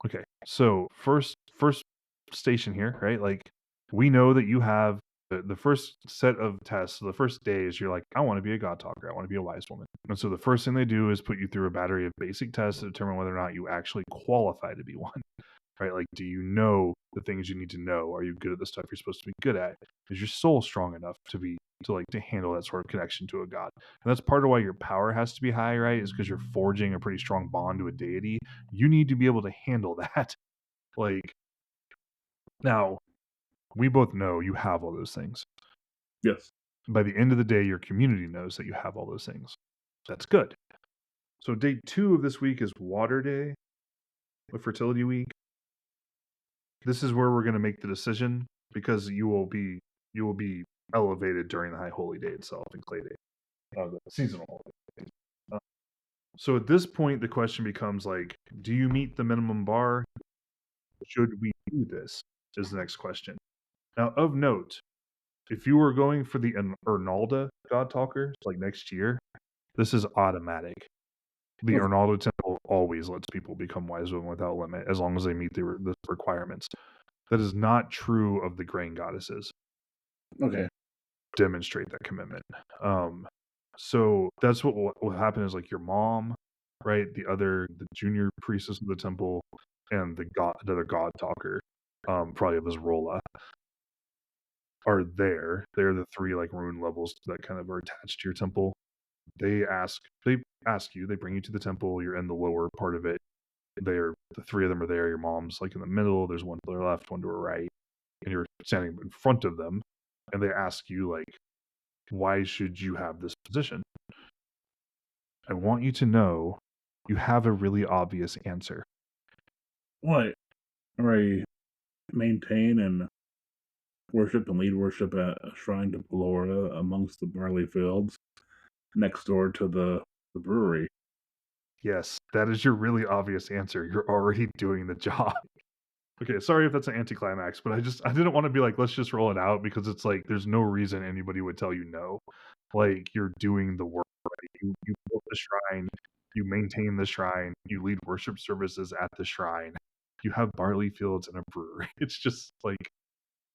Okay. So first station here, right? Like, we know that you have the first set of tests. So the first days, you're like, I want to be a God Talker. I want to be a wise woman. And so the first thing they do is put you through a battery of basic tests to determine whether or not you actually qualify to be one. Right? Like, do you know the things you need to know? Are you good at the stuff you're supposed to be good at? Is your soul strong enough to handle that sort of connection to a god? And that's part of why your power has to be high, right? Is because you're forging a pretty strong bond to a deity. You need to be able to handle that. Like, now, we both know you have all those things. Yes. By the end of the day, your community knows that you have all those things. That's good. So day 2 of this week is Water Day, with Fertility Week. This is where we're going to make the decision, because you will be elevated during the High Holy Day itself and Clay Day, the seasonal holiday. So at this point, the question becomes like, do you meet the minimum bar? Should we do this? Is the next question. Now, of note, if you were going for the Ernalda God Talker, like next year, this is automatic. The Ernalda Temple always lets people become wise women without limit, as long as they meet the requirements. That is not true of the grain goddesses. Okay. Demonstrate that commitment. So that's what will happen is, like, your mom, right? The junior priestess of the temple, and another God Talker, probably of Azrola, are there. They're the 3 like rune levels that kind of are attached to your temple. They ask you, they bring you to the temple. You're in the lower part of it. The 3 of them are there. Your mom's like in the middle. There's one to their left, one to her right, and you're standing in front of them. And they ask you, like, why should you have this position? I want you to know you have a really obvious answer. What? I maintain and worship and lead worship at a shrine to Pelora amongst the barley fields next door to the brewery. Yes, that is your really obvious answer. You're already doing the job. Okay, sorry if that's an anticlimax, but I didn't want to be like, let's just roll it out because it's like there's no reason anybody would tell you no. Like you're doing the work, right? You built the shrine, you maintain the shrine, you lead worship services at the shrine, you have barley fields and a brewery. It's just like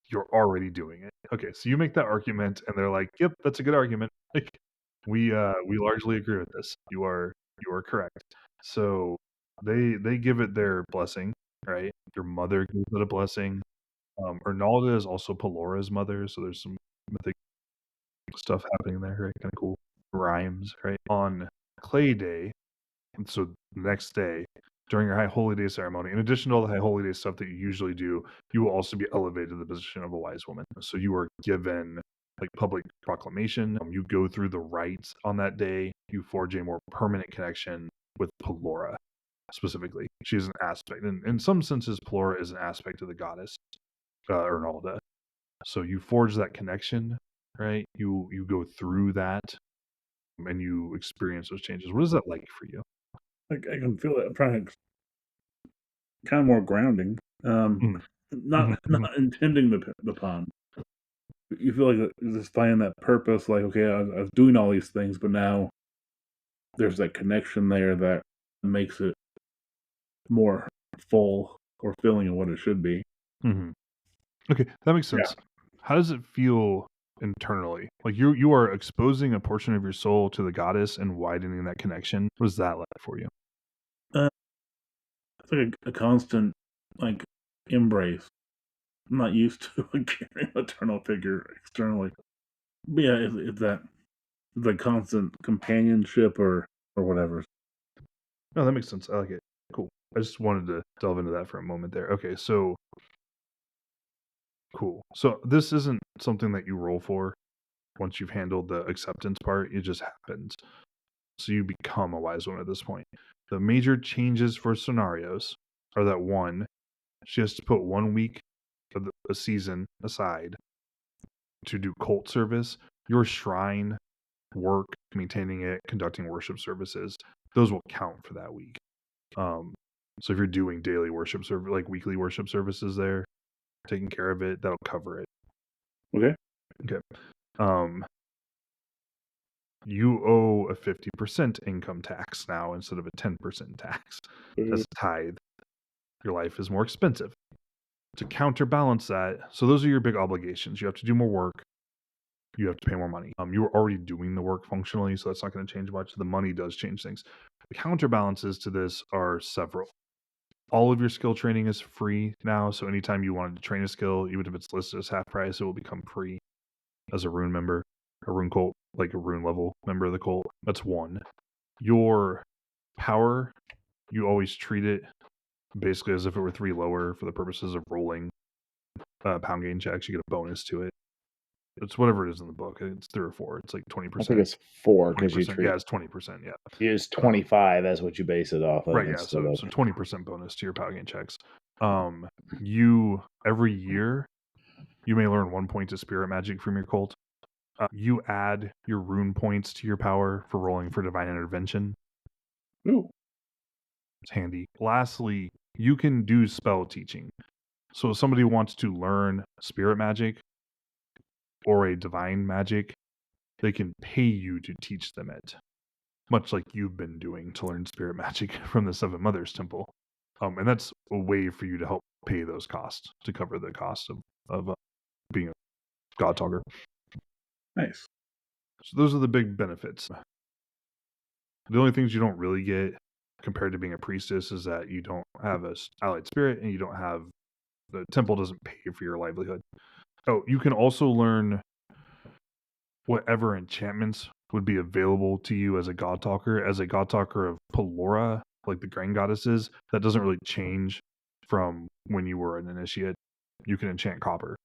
you're already doing it. Okay, so you make that argument, and they're like, "Yep, that's a good argument. Like we largely agree with this. You are correct." So they give it their blessing, right? Your mother gives it a blessing. Ernalda is also Pelora's mother, so there's some mythic stuff happening there, right? Kind of cool rhymes, right? On Clay Day, and so the next day, during your High Holy Day ceremony, in addition to all the High Holy Day stuff that you usually do, you will also be elevated to the position of a wise woman. So you are given like public proclamation. You go through the rites on that day. You forge a more permanent connection with Pelora specifically. She's an aspect, and in some senses, Pelora is an aspect of the goddess Ernalda. So you forge that connection, right? You go through that, and you experience those changes. What is that like for you? Like I can feel it. I'm trying to kind of more grounding. Mm. Not intending the pun. You feel like just finding that purpose. Like okay, I was doing all these things, but now there's that connection there that makes it more full or filling of what it should be. Mm-hmm. Okay, that makes sense. Yeah. How does it feel internally? Like you are exposing a portion of your soul to the goddess and widening that connection. What is that like for you? It's like a constant like embrace. I'm not used to carrying a maternal figure externally. But yeah, it's that the constant companionship or whatever. No, that makes sense. I like it. Cool. I just wanted to delve into that for a moment there. Okay, so cool. So this isn't something that you roll for once you've handled the acceptance part. It just happens. So you become a wise one at this point. The major changes for Soinnarios are that one, she has to put 1 week of a season aside to do cult service. Your shrine work, maintaining it, conducting worship services, those will count for that week. So if you're doing daily worship service, like weekly worship services there, taking care of it, that'll cover it. Okay. You owe a 50% income tax now instead of a 10% tax. That's a tithe. Your life is more expensive. To counterbalance that, so those are your big obligations. You have to do more work. You have to pay more money. You were already doing the work functionally, so that's not going to change much. The money does change things. The counterbalances to this are several. All of your skill training is free now, so anytime you wanted to train a skill, even if it's listed as half price, it will become free as a rune member, a rune cult, like a rune level member of the cult. That's one. Your power, you always treat it basically as if it were 3 lower for the purposes of rolling pound gain checks. You get a bonus to it. It's whatever it is in the book. It's 3 or 4. It's like 20%. I think it's 4 because you treat. Yeah, it's 20%. Yeah, use 25 as what you base it off of. Right. Yeah. So 20% bonus to your pound gain checks. You every year you may learn 1 point to spirit magic from your cult. You add your rune points to your power for rolling for divine intervention. Ooh. It's handy. Lastly, you can do spell teaching. So if somebody wants to learn spirit magic or a divine magic, they can pay you to teach them it, much like you've been doing to learn spirit magic from the Seven Mothers Temple. And that's a way for you to help pay those costs, to cover the cost of being a god talker. Nice. So those are the big benefits. The only things you don't really get compared to being a priestess is that you don't have a allied spirit, and you don't have, the temple doesn't pay for your livelihood. Oh, you can also learn whatever enchantments would be available to you as a god talker. As a god talker of Pelora, like the grain goddesses, that doesn't really change from when you were an initiate. You can enchant copper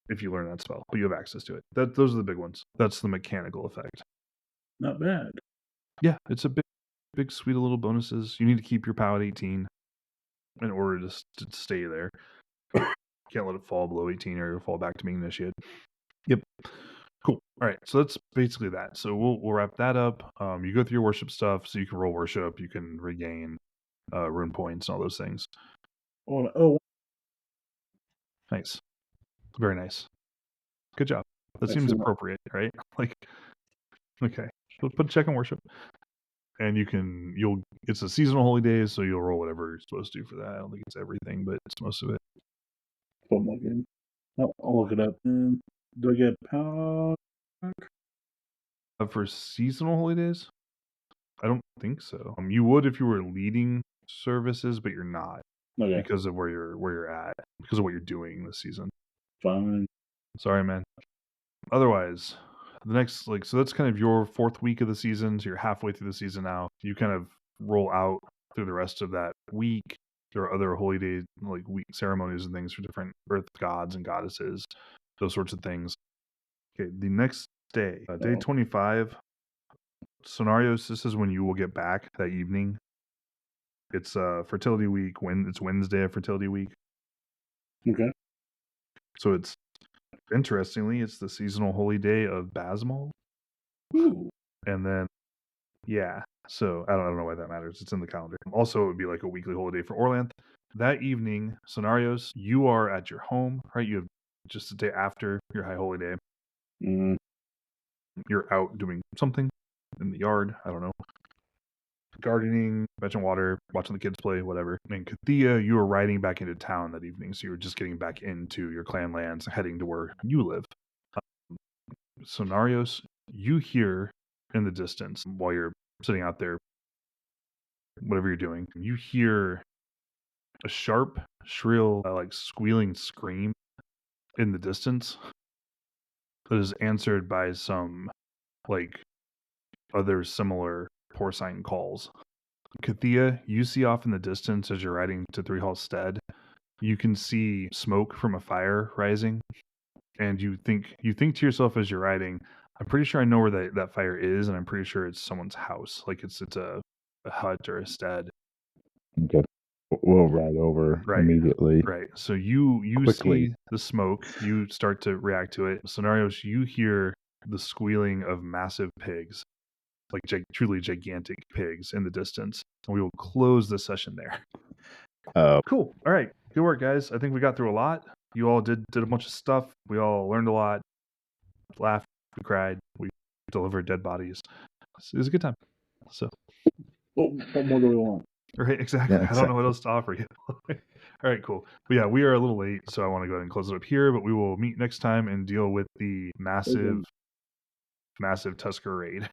if you learn that spell, but you have access to it. Those are the big ones. That's the mechanical effect. Not bad. Yeah, it's a big sweet little bonuses. You need to keep your POW at 18 in order to stay there. Can't let it fall below 18 or you'll fall back to being initiate. Yep. Cool. All right. So that's basically that. So we'll wrap that up. You go through your worship stuff, so you can roll worship, you can regain rune points and all those things. Oh, Nice. Very nice. Good job. That seems appropriate, right? Like, okay. Put a check on worship. And it's a seasonal holy day, so you'll roll whatever you're supposed to do for that. I don't think it's everything, but it's most of it. I'll look it up. And do I get power? For seasonal holy days? I don't think so. You would if you were leading services, but you're not. Okay. Because of where you're at, because of what you're doing this season. Fine. Sorry, man. Otherwise, the next so that's kind of your 4th week of the season. So you're halfway through the season now. You kind of roll out through the rest of that week. There are other holy day week ceremonies and things for different earth gods and goddesses, those sorts of things. Okay, the next day, day 25, Soinnarios. This is when you will get back that evening. It's fertility week. It's Wednesday of fertility week. Okay. So it's interestingly, it's the seasonal holy day of Basmal. Ooh. And then, yeah. So I don't know why that matters. It's in the calendar. Also, it would be like a weekly holiday for Orlanth. That evening, Soinnarios, you are at your home, right? You have just a day after your high holy day. You're out doing something in the yard. I don't know. Gardening, fetching water, watching the kids play, whatever. And Kathea, you were riding back into town that evening, so you were just getting back into your clan lands, heading to where you live. Soinnarios, you hear in the distance while you're sitting out there, whatever you're doing, you hear a sharp, shrill, squealing scream in the distance that is answered by some other similar porcine calls. Kathea, you see off in the distance as you're riding to Three Hall Stead, you can see smoke from a fire rising, and you think to yourself as you're riding, I'm pretty sure I know where that fire is, and I'm pretty sure it's someone's house. Like it's a hut or a stead. Okay. We'll ride over immediately. Right. So you see the smoke, you start to react to it. Soinnarios, you hear the squealing of massive pigs, truly gigantic pigs in the distance. And we will close the session there. Cool. All right. Good work, guys. I think we got through a lot. You all did a bunch of stuff. We all learned a lot, laughed, we cried, we delivered dead bodies. It was a good time. So, what more do we want? Right, exactly. I don't know what else to offer you. All right, cool. But yeah, we are a little late, so I want to go ahead and close it up here. But we will meet next time and deal with the massive Tusker raid.